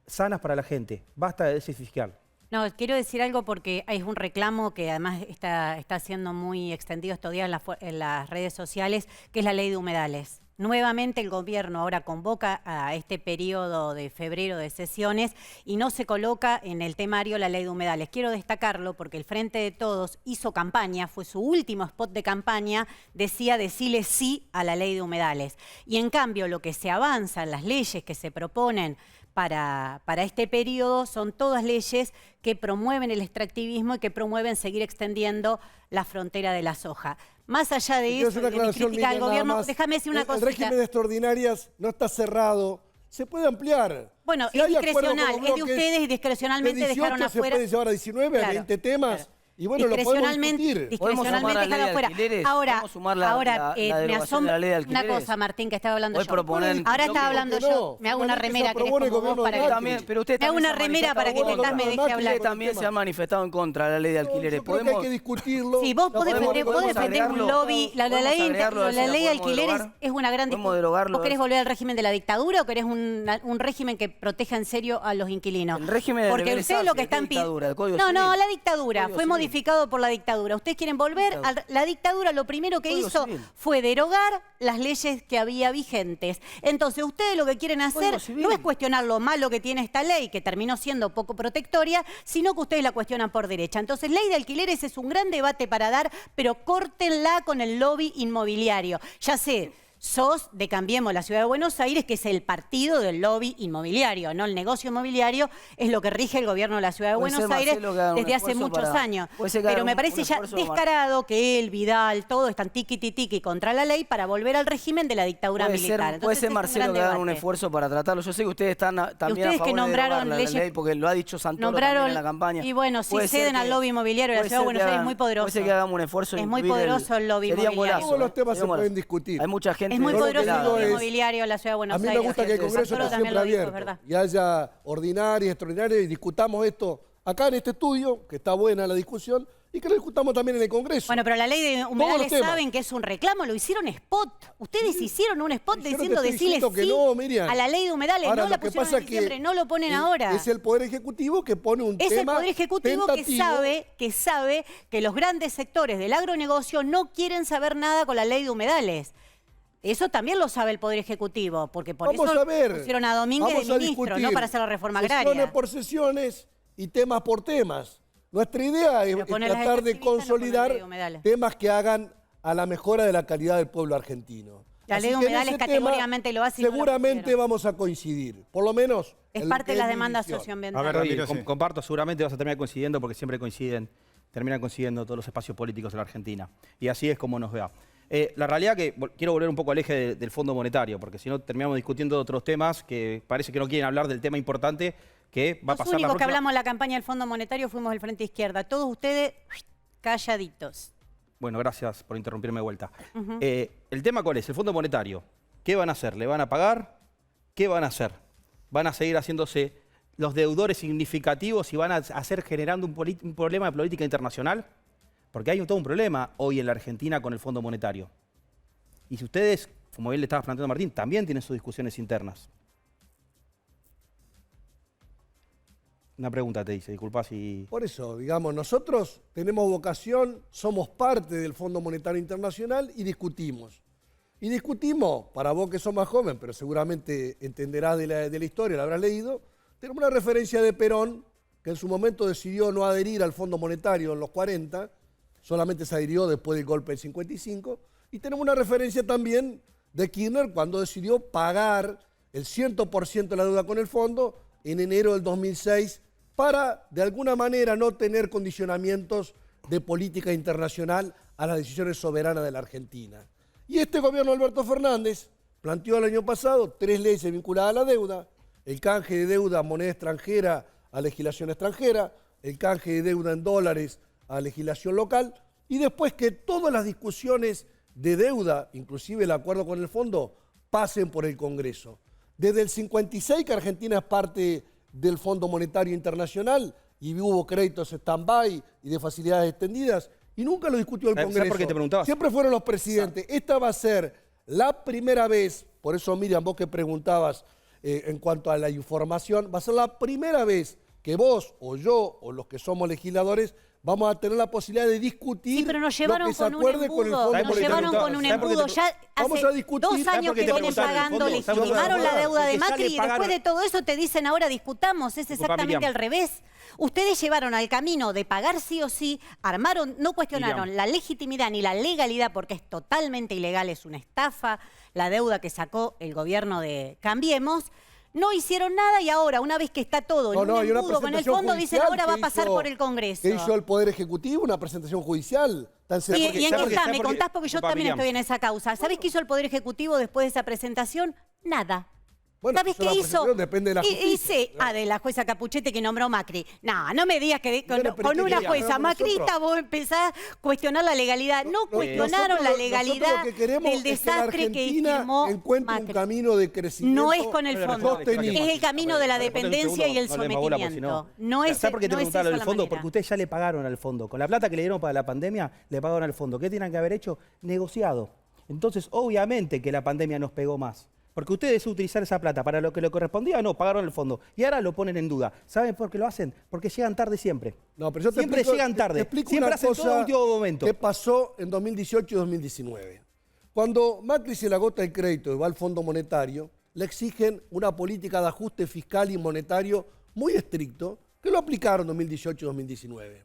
sanas para la gente. Basta de déficit fiscal. No, quiero decir algo porque es un reclamo que además está siendo muy extendido estos días en las redes sociales, que es la ley de humedales. Nuevamente el gobierno ahora convoca a este periodo de febrero de sesiones y no se coloca en el temario la ley de humedales. Quiero destacarlo porque el Frente de Todos hizo campaña, fue su último spot de campaña, decía decirle sí a la ley de humedales. Y en cambio lo que se avanza en las leyes que se proponen para este periodo son todas leyes que promueven el extractivismo y que promueven seguir extendiendo la frontera de la soja. Más allá de Quiero eso, hacer una de mi aclaración, crítica al Miriam, nada gobierno, más. déjame decir una El cosita. régimen de extraordinarias no está cerrado, se puede ampliar. Bueno, Si es hay acuerdo con discrecional, los es de bloques, ustedes y discrecionalmente de 18 dejaron afuera. se puede llevar a 19, a Claro, 20 temas. claro. Y bueno, lo podemos Discrecionalmente discutir. ¿Podemos sumar discrecionalmente la ley de dejaron afuera. alquileres? Ahora, ¿Podemos sumar la me derogación de asombra la ley de una alquileres? cosa, Martín, que estaba hablando Hoy yo. proponen- Ahora No, estaba ¿por qué hablando no? yo. Me hago una Finalmente se remera que aprobó en el como vos gobierno para de que... Macri. También, pero usted Me hago también una se ha remera para que manifestado Tentás me contra- deje hablar. Usted también se ha manifestado en contra de la ley de alquileres. Yo creo que hay que discutirlo. Sí, vos podemos- defendés podemos un agregarlo- lobby. La podemos ley agregarlo, la así la ley de podemos alquileres derogar. es una gran Podemos discusión. derogarlo, ¿Vos querés eso. volver al régimen de la dictadura o querés un régimen que proteja en serio a los inquilinos? El régimen de Porque Rebelde ustedes lo que Sartre, ¿qué están pidiendo... dictadura? ¿El Código No, Civil? la dictadura. Código Fue Civil. modificado por la dictadura. Ustedes quieren volver a la dictadura. Lo primero que Código hizo Civil. fue derogar las leyes que había vigentes. Entonces, ustedes lo que quieren hacer Código Civil. no es cuestionar lo malo que tiene esta ley, que terminó siendo poco protectoria, sino que ustedes la cuestionan por derecha. Entonces, ley de alquileres es un gran debate para dar, pero córtenla con el lobby inmobiliario. Ya sé, sos de Cambiemos la Ciudad de Buenos Aires, que es el partido del lobby inmobiliario, ¿no? El negocio inmobiliario es lo que rige el gobierno de la Ciudad de Puede Buenos ser, Aires Marcelo, que haga un desde hace esfuerzo muchos para- años. puede ser que haga Pero me un parece ya esfuerzo, descarado que él, Vidal, todos están tiqui contra la ley para volver al régimen de la dictadura Puede militar. ser, Entonces, puede ser es un Marcelo, gran que hagan un debate. esfuerzo para tratarlo. Yo sé que ustedes están también ustedes a favor que nombraron de derogar la leyes- ley, porque lo ha dicho Santoro Nombraron- también en la campaña. y bueno, si Puede ser ceden al lobby inmobiliario de la puede Ciudad de ser Buenos que Aires, hagan- muy poderoso. Puede ser que hagamos un esfuerzo. en Es muy incluir poderoso el lobby sería un inmobiliario. golazo, Todos los temas sería se un golazo. pueden discutir. Hay mucha gente... Es muy Yo lo que poderoso el digo lobby es- inmobiliario de la Ciudad de Buenos A mí Aires. me gusta que el gente de Congreso Santoro esté también siempre lo dijo, es abierto verdad. y haya ordinarias, extraordinarias y discutamos esto acá en este estudio, que está buena la discusión, y que lo discutamos también en el Congreso. Bueno, pero la ley de los humedales temas. saben que es un reclamo, lo hicieron spot. Ustedes hicieron un spot Yo no te diciendo estoy decirle diciendo que sí no, Miriam. a la ley de humedales. Ahora, No la lo que pusieron pasa en es que diciembre, no lo ponen ahora. Es el Poder Ejecutivo que pone un Es el tema Poder Ejecutivo tentativo. que sabe que los grandes sectores del agronegocio no quieren saber nada con la ley de humedales. Eso también lo sabe el Poder Ejecutivo, porque por Vamos eso a ver. pusieron a Domínguez Vamos de a ministro, no discutir para hacer la reforma sesiones agraria. por sesiones y temas por temas. Nuestra idea es poner las tratar de extractivistas, no poner consolidar ley de humedales. temas que hagan a la mejora de la calidad del pueblo argentino. La Así ley de que en humedales ese tema, categóricamente lo hace y no lo seguramente pusieron. vamos a coincidir, por lo menos. Es en parte de lo que las es mi demandas visión. socioambientales. A ver, Ramiro, sí. comparto, seguramente vas a terminar coincidiendo porque siempre terminan coincidiendo todos los espacios políticos de la Argentina. Y así es como nos vea. La realidad que quiero volver un poco al eje del Fondo Monetario, porque si no terminamos discutiendo otros temas que parece que no quieren hablar del tema importante que va a Los pasar la únicos que próxima... hablamos en la campaña del Fondo Monetario fuimos el Frente Izquierda. Todos ustedes calladitos. Bueno, gracias por interrumpirme de vuelta. ¿El tema cuál es? El Fondo Monetario. ¿Qué van a hacer? ¿Le van a pagar? ¿Qué van a hacer? ¿Van a seguir haciéndose los deudores significativos y van a hacer generando un problema de política internacional? Porque hay todo un problema hoy en la Argentina con el Fondo Monetario. Y si ustedes, como bien le estaba planteando Martín, también tienen sus discusiones internas. Una pregunta te dice, disculpa si... Por eso, digamos, nosotros tenemos vocación, somos parte del Fondo Monetario Internacional y discutimos. Y discutimos, para vos que sos más joven, pero seguramente entenderás de la historia, la habrás leído, tenemos una referencia de Perón, que en su momento decidió no adherir al Fondo Monetario en los 40, solamente se adhirió después del golpe del 55, y tenemos una referencia también de Kirchner cuando decidió pagar el 100% de la deuda con el fondo en enero del 2006 para, de alguna manera, no tener condicionamientos de política internacional a las decisiones soberanas de la Argentina. Y este gobierno de Alberto Fernández planteó el año pasado 3 leyes vinculadas a la deuda: el canje de deuda a moneda extranjera a legislación extranjera, el canje de deuda en dólares a legislación local, y después que todas las discusiones de deuda, inclusive el acuerdo con el fondo, pasen por el Congreso. Desde el 56 que Argentina es parte del Fondo Monetario Internacional y hubo créditos stand-by y de facilidades extendidas y nunca lo discutió el Congreso. ¿Por qué te preguntabas? Siempre fueron los presidentes. Esta va a ser la primera vez, por eso Miriam, vos que preguntabas en cuanto a la información, va a ser la primera vez que vos o yo o los que somos legisladores vamos a tener la posibilidad de discutir. Sí, pero nos llevaron lo que se con un acuerde con el embudo. Fondo Nos llevaron con un embudo. Ya Vamos a hace discutir. 2 años que vienen pagando, legitimaron la deuda de Macri y después de todo eso te dicen ahora discutamos. Es exactamente al revés. Ustedes llevaron al camino de pagar sí o sí, armaron, no cuestionaron la legitimidad ni la legalidad porque es totalmente ilegal, es una estafa la deuda que sacó el gobierno de Cambiemos. No hicieron nada y ahora, una vez que está todo en un embudo con el fondo, dicen ahora va a pasar por el Congreso. ¿Qué hizo el Poder Ejecutivo? Una presentación judicial. ¿Y en qué está? Me contás porque yo también estoy en esa causa. ¿Sabés qué hizo el Poder Ejecutivo después de esa presentación? Nada. Bueno, ¿sabés qué hizo? Depende de la justicia. De la jueza Capuchete que nombró Macri. No me digas que con una jueza macrista vos empezás a cuestionar la legalidad. No cuestionaron la legalidad del desastre que firmó Macri. Un camino de crecimiento. No es con el fondo, es el camino de la dependencia y el sometimiento. No es ¿sabes por qué te preguntaba eso del fondo? Porque ustedes ya le pagaron al fondo. Con la plata que le dieron para la pandemia, le pagaron al fondo. ¿Qué tienen que haber hecho? Negociado. Entonces, obviamente que la pandemia nos pegó más. Porque ustedes utilizar esa plata para lo que le correspondía, no, pagaron el fondo. Y ahora lo ponen en duda. ¿Saben por qué lo hacen? Porque llegan tarde siempre. No, pero yo te siempre llegan tarde. Siempre hacen todo en último momento. ¿Qué pasó en 2018 y 2019? Cuando Macri se le agota el crédito y va al Fondo Monetario, le exigen una política de ajuste fiscal y monetario muy estricto, que lo aplicaron en 2018 y 2019.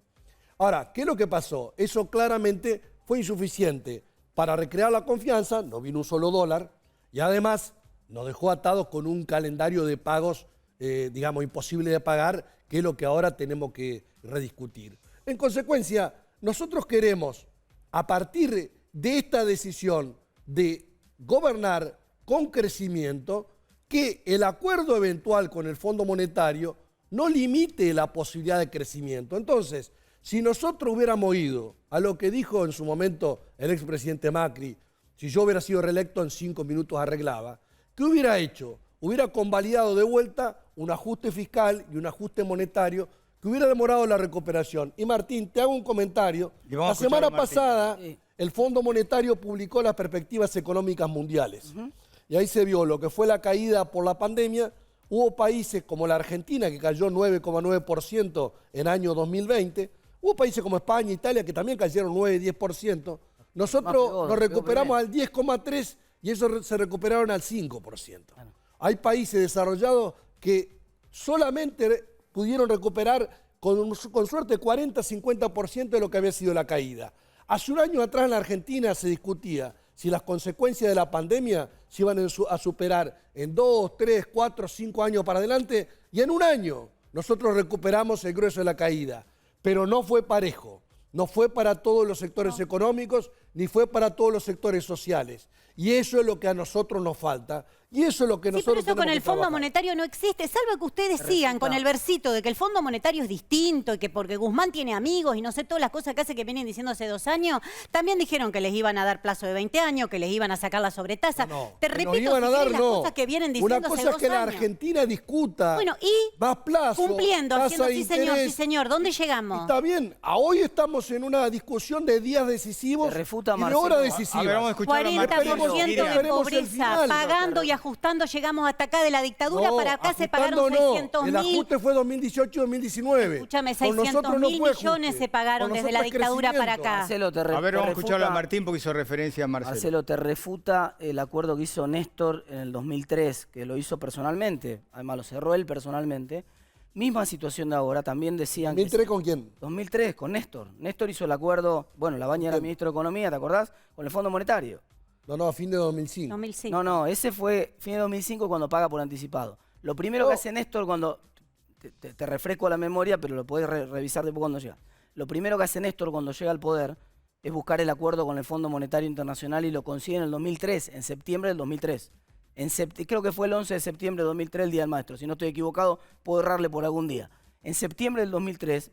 Ahora, ¿qué es lo que pasó? Eso claramente fue insuficiente para recrear la confianza, no vino un solo dólar, y además nos dejó atados con un calendario de pagos, digamos, imposible de pagar, que es lo que ahora tenemos que rediscutir. En consecuencia, nosotros queremos, a partir de esta decisión de gobernar con crecimiento, que el acuerdo eventual con el Fondo Monetario no limite la posibilidad de crecimiento. Entonces, si nosotros hubiéramos ido a lo que dijo en su momento el expresidente Macri, si yo hubiera sido reelecto en 5 minutos arreglaba, ¿qué hubiera hecho? Hubiera convalidado de vuelta un ajuste fiscal y un ajuste monetario que hubiera demorado la recuperación. Y Martín, te hago un comentario. La semana pasada el Fondo Monetario publicó las perspectivas económicas mundiales. Y ahí se vio lo que fue la caída por la pandemia. Hubo países como la Argentina, que cayó 9,9% en año 2020. Hubo países como España e Italia que también cayeron 9-10%. Nosotros nos recuperamos al 10,3% y eso se recuperaron al 5%. Hay países desarrollados que solamente pudieron recuperar con suerte 40-50% de lo que había sido la caída. Hace un año atrás en la Argentina se discutía si las consecuencias de la pandemia se iban a superar en 2, 3, 4, 5 años para adelante, y en un año nosotros recuperamos el grueso de la caída. Pero no fue parejo, no fue para todos los sectores económicos ni fue para todos los sectores sociales. Y eso es lo que a nosotros nos falta. Y eso es lo que Sí, pero nosotros eso con tenemos el que Fondo trabajar. Monetario no existe, salvo que ustedes sigan con el versito de que el Fondo Monetario es distinto y que porque Guzmán tiene amigos y no sé todas las cosas que hace que vienen diciendo hace 2 años, también dijeron que les iban a dar plazo de 20 años, que les iban a sacar la sobretasa. Te Que repito, nos iban a si dar, querés, las no. cosas que vienen diciendo Una cosa hace es 2 que la años. Argentina discuta Bueno, y más plazo, cumpliendo, tasa haciendo de sí señor, sí interés. señor, ¿dónde llegamos? Está bien, hoy estamos en una discusión de días decisivos Te refuta, y de Marcelo. horas A decisivas. ver, vamos a escuchar a 40% Martín. de Esperemos el pobreza, final. pagando y ajustando, llegamos hasta acá de la dictadura, No, para acá se pagaron ajustando 600.000. El ajuste fue 2018-2019. Escúchame, Con nosotros 600.000 no fue millones ajuste. se pagaron Con desde la nosotros es dictadura para crecimiento. acá. Marcelo, A ver, vamos a escucharlo a Martín porque hizo referencia a Marcelo. Marcelo, te refuta el acuerdo que hizo Néstor en el 2003, que lo hizo personalmente, además lo cerró él personalmente. Misma situación de ahora, también decían que... ¿2003 con quién? 2003, con Néstor. Néstor hizo el acuerdo, bueno, Labaña era ministro de Economía, ¿te acordás? Con el Fondo Monetario. No, a fin de 2005. 2005. No, ese fue fin de 2005 cuando paga por anticipado. Lo primero que hace Néstor cuando... Te refresco la memoria, pero lo podés revisar después cuando llega. Lo primero que hace Néstor cuando llega al poder es buscar el acuerdo con el Fondo Monetario Internacional y lo consigue en el 2003, en septiembre del 2003. Creo que fue el 11 de septiembre de 2003, el Día del Maestro. Si no estoy equivocado, puedo errarle por algún día. En septiembre del 2003,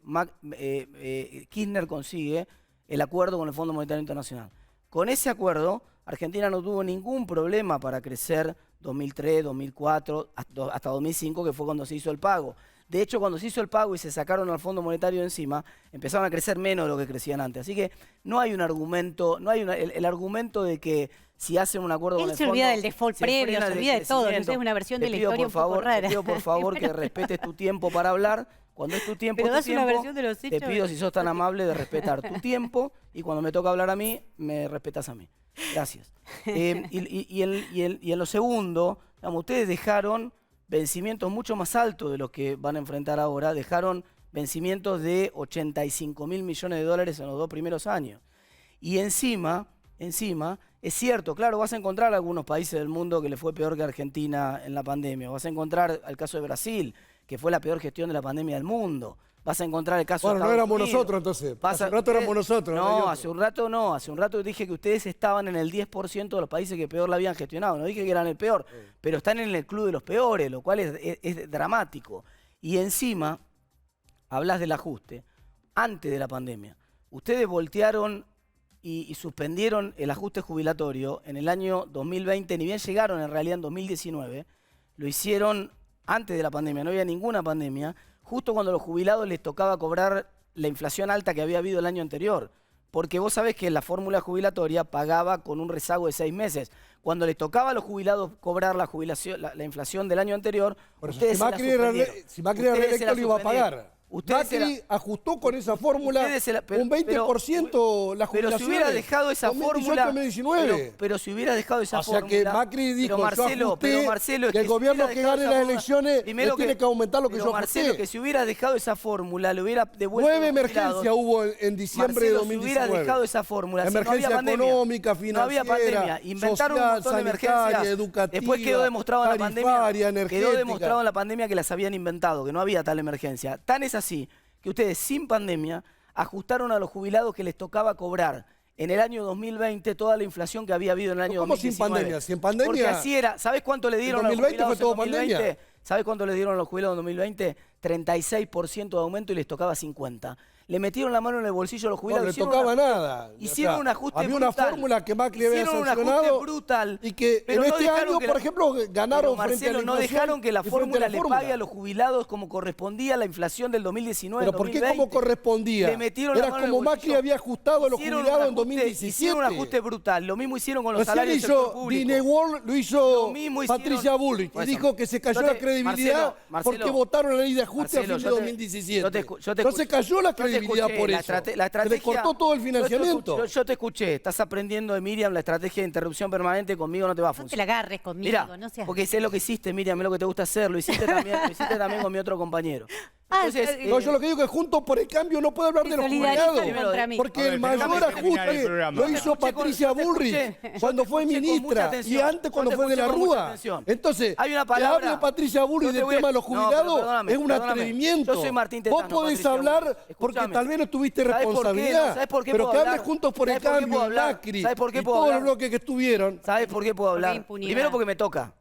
Kirchner consigue el acuerdo con el Fondo Monetario Internacional. Con ese acuerdo, Argentina no tuvo ningún problema para crecer 2003, 2004, hasta 2005, que fue cuando se hizo el pago. De hecho, cuando se hizo el pago y se sacaron al Fondo Monetario de encima, empezaron a crecer menos de lo que crecían antes. Así que no hay un argumento, el argumento de que si hacen un acuerdo con Él el se fondo... olvida del default previo, se el olvida de todo. crecimiento. Entonces es una versión de Te la pido, historia por un poco favor, rara. Te pido por favor que respetes tu tiempo para hablar. Cuando es tu tiempo, Pero tu das una tiempo, versión de los te hechos. pido, si sos tan amable, de respetar tu tiempo y cuando me toca hablar a mí, me respetas a mí. Gracias. Y en lo segundo, digamos, ustedes dejaron vencimientos mucho más altos de los que van a enfrentar ahora. Dejaron vencimientos de 85.000 millones de dólares en los 2 primeros años. Y encima, es cierto, claro, vas a encontrar algunos países del mundo que le fue peor que Argentina en la pandemia. Vas a encontrar el caso de Brasil, que fue la peor gestión de la pandemia del mundo. Vas a encontrar el caso de Bueno, no Estados éramos Unidos. nosotros entonces. Hace un rato éramos nosotros. No, hace un rato no. Hace un rato dije que ustedes estaban en el 10% de los países que peor la habían gestionado. No dije que eran el peor, pero están en el club de los peores, lo cual es dramático. Y encima, hablas del ajuste antes de la pandemia. Ustedes voltearon y suspendieron el ajuste jubilatorio en el año 2020, ni bien llegaron en realidad en 2019, lo hicieron antes de la pandemia, no había ninguna pandemia, justo cuando a los jubilados les tocaba cobrar la inflación alta que había habido el año anterior. Porque vos sabés que la fórmula jubilatoria pagaba con un rezago de 6 meses. Cuando les tocaba a los jubilados cobrar la jubilación, la inflación del año anterior, Por eso, ustedes si Macri era reelecto, lo iba a pagar. Macri ajustó con esa fórmula un 20% la jubilación. Pero si hubiera dejado esa fórmula... 2019. Pero si hubiera dejado esa fórmula... O sea que Macri dijo, Marcelo, que el gobierno que gane las elecciones le tiene que aumentar lo que yo Marcelo, ajusté. que si hubiera dejado esa fórmula, le hubiera devuelto... 9 emergencias hubo en diciembre de 2019. Si hubiera dejado esa fórmula, emergencia si no había pandemia, económica, financiera, no había pandemia, inventaron social, un montón de sanitaria, emergencias. educativa, Después quedó demostrado en la pandemia, tarifaria, quedó energética. demostrado en la pandemia que las habían inventado, que no había tal emergencia. Tan es así que ustedes sin pandemia ajustaron a los jubilados que les tocaba cobrar en el año 2020 toda la inflación que había habido en el año ¿Cómo 2019. sin pandemia? Si en pandemia... Porque así era. ¿Sabés cuánto le dieron a los 2020 jubilados fue todo en 2020? pandemia. ¿Sabés cuánto le dieron a los jubilados en 2020? 36% de aumento y les tocaba 50%. Le metieron la mano en el bolsillo a los No jubilados. le tocaba nada. Hicieron O sea, un ajuste había brutal. una fórmula que Macri había Hicieron un sancionado ajuste brutal. y que pero en no este dejaron año, que por ejemplo, ganaron pero, frente a la Marcelo, no inflación dejaron que la y frente a fórmula le fórmula. pague a los jubilados como correspondía a la inflación del 2019. Pero ¿por qué como correspondía? Le metieron la Era mano en el como Macri bolsillo. había ajustado a los Hicieron un jubilados en ajuste- 2017. Hicieron un ajuste brutal. Lo mismo hicieron con los Recién salarios del sector hizo público. Dinewall, lo hizo Lo mismo hicieron- Patricia Bullrich. Por Y eso. dijo que se cayó Yo te- la credibilidad Marcelo, porque votaron la ley de ajuste Marcelo, a fin de yo te- 2017. yo te Entonces cayó la yo te credibilidad escuché, por la eso. la Se le cortó todo el financiamiento. Yo te escuché, estás aprendiendo de Miriam la estrategia de interrupción permanente, conmigo no te va a No te la funcionar. agarres conmigo, Mirá, no seas... porque sé lo que hiciste, Miriam, es lo que te gusta hacer, lo hiciste también con mi otro compañero. Entonces, No, yo lo que digo es que Juntos por el Cambio no puede hablar de los jubilados. contra mí. Porque A ver, el tenemos mayor que terminar el ajuste programa. lo hizo Patricia Bullrich cuando fue ministra y antes cuando fue de la Rúa. Entonces, hay una que palabra. hable Patricia Bullrich Yo te del voy a- tema de los No, pero jubilados perdóname, es un perdóname. atrevimiento. Yo soy Martín Vos Tetano, podés Patricia hablar Bullrich. porque Escúchame. tal vez no tuviste ¿Sabés por qué? responsabilidad. ¿Sabés por qué Pero puedo que hablar? hables Juntos por el ¿Sabés por qué Cambio, puedo hablar? Macri ¿Sabés por qué y puedo todos los hablar? bloques que estuvieron. ¿Sabes por qué puedo Porque hablar? impunidad. Primero porque me toca.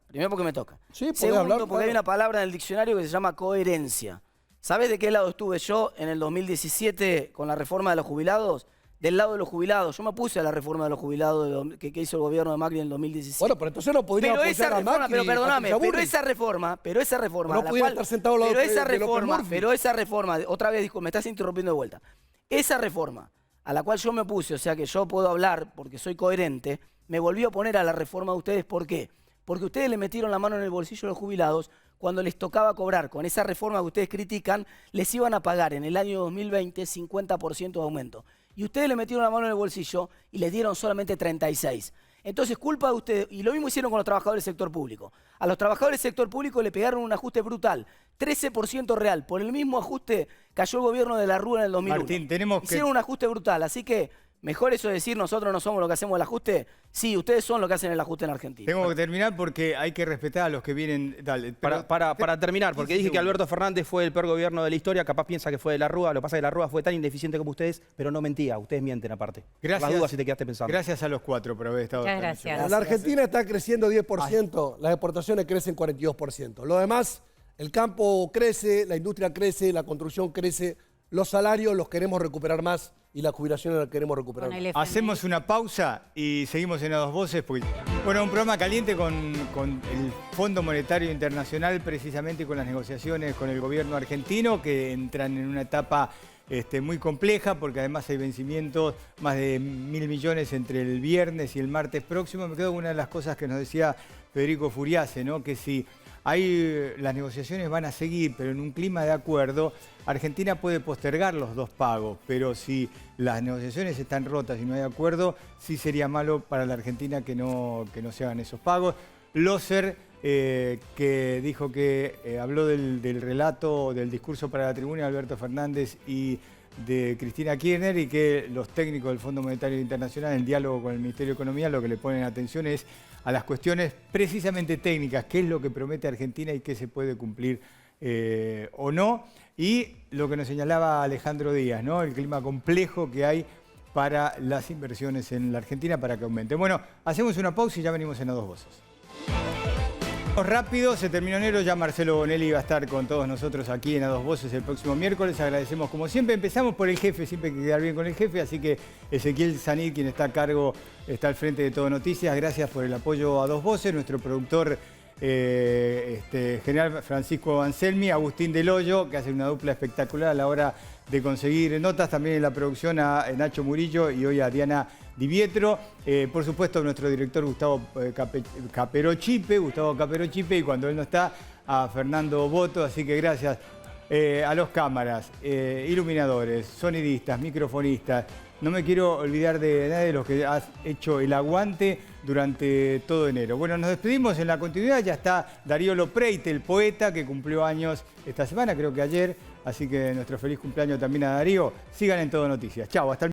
Sí, podés Segundo, hablar, porque claro. hay una palabra en el diccionario que se llama coherencia. ¿Sabés de qué lado estuve yo en el 2017 con la reforma de los jubilados? Del lado de los jubilados. Yo me opuse a la reforma de los jubilados que hizo el gobierno de Macri en el 2017. Bueno, pero entonces no podría Pero apoyar esa a reforma, Macri, pero perdóname, Patricia pero Bullrich. esa reforma, No a la pudiera cual- estar sentado al lado pero de esa López reforma, Murphy. pero esa reforma, otra vez dijo, me estás interrumpiendo de vuelta. Esa reforma a la cual yo me opuse, o sea que yo puedo hablar porque soy coherente, me volví a oponer a la reforma de ustedes. ¿Por qué? Porque ustedes le metieron la mano en el bolsillo a los jubilados cuando les tocaba cobrar. Con esa reforma que ustedes critican, les iban a pagar en el año 2020 50% de aumento. Y ustedes le metieron la mano en el bolsillo y les dieron solamente 36. Entonces, culpa de ustedes, y lo mismo hicieron con los trabajadores del sector público. A los trabajadores del sector público le pegaron un ajuste brutal, 13% real. Por el mismo ajuste cayó el gobierno de la Rúa en el 2001. Martín, tenemos que... Hicieron un ajuste brutal, así que mejor eso de decir nosotros no somos los que hacemos el ajuste. Sí, ustedes son los que hacen el ajuste en Argentina. Tengo que terminar porque hay que respetar a los que vienen. Dale, pero- Para terminar, porque 15 dije que segundos. Alberto Fernández fue el peor gobierno de la historia, capaz piensa que fue de la Rúa, lo que pasa es que la Rúa fue tan ineficiente como ustedes, pero no mentía, ustedes mienten aparte. Gracias, Por las dudas si te quedaste pensando. Gracias a los cuatro por haber estado. Muchas esta noche. gracias. La Argentina está creciendo 10%, las exportaciones crecen 42%. Lo demás, el campo crece, la industria crece, la construcción crece, los salarios los queremos recuperar más y las jubilaciones las queremos recuperar Con más. el FMI. Hacemos una pausa y seguimos en A Dos Voces. Porque, bueno, un programa caliente con el Fondo Monetario Internacional, precisamente con las negociaciones con el gobierno argentino, que entran en una etapa muy compleja, porque además hay vencimientos, más de 1.000 millones entre el viernes y el martes próximo. Me quedo con una de las cosas que nos decía Federico Furiase, ¿no? Que si las negociaciones van a seguir, pero en un clima de acuerdo, Argentina puede postergar los dos pagos, pero si las negociaciones están rotas y no hay acuerdo, sí sería malo para la Argentina que no se hagan esos pagos. Loser, que dijo que habló del relato, del discurso para la tribuna de Alberto Fernández y de Cristina Kirchner, y que los técnicos del Fondo Monetario Internacional, en diálogo con el Ministerio de Economía, lo que le ponen atención es a las cuestiones precisamente técnicas, qué es lo que promete Argentina y qué se puede cumplir o no. Y lo que nos señalaba Alejandro Díaz, ¿no? El clima complejo que hay para las inversiones en la Argentina para que aumente. Bueno, hacemos una pausa y ya venimos en A Dos Voces. Rápido, se terminó enero, ya Marcelo Bonelli va a estar con todos nosotros aquí en A Dos Voces el próximo miércoles. Agradecemos como siempre, empezamos por el jefe, siempre hay que quedar bien con el jefe, así que Ezequiel Sanid, quien está a cargo, está al frente de Todo Noticias. Gracias por el apoyo a Dos Voces, nuestro productor general Francisco Anselmi, Agustín Del Hoyo, que hace una dupla espectacular a la hora de conseguir notas, también en la producción a Nacho Murillo y hoy a Diana Divietro. Por supuesto, nuestro director Gustavo Caperochipe, y cuando él no está, a Fernando Boto. Así que gracias a los cámaras, iluminadores, sonidistas, microfonistas. No me quiero olvidar de nadie de los que has hecho el aguante durante todo enero. Bueno, nos despedimos en la continuidad. Ya está Darío Lopreite, el poeta, que cumplió años esta semana, creo que ayer. Así que nuestro feliz cumpleaños también a Darío. Sigan en Todo Noticias. Chau, hasta el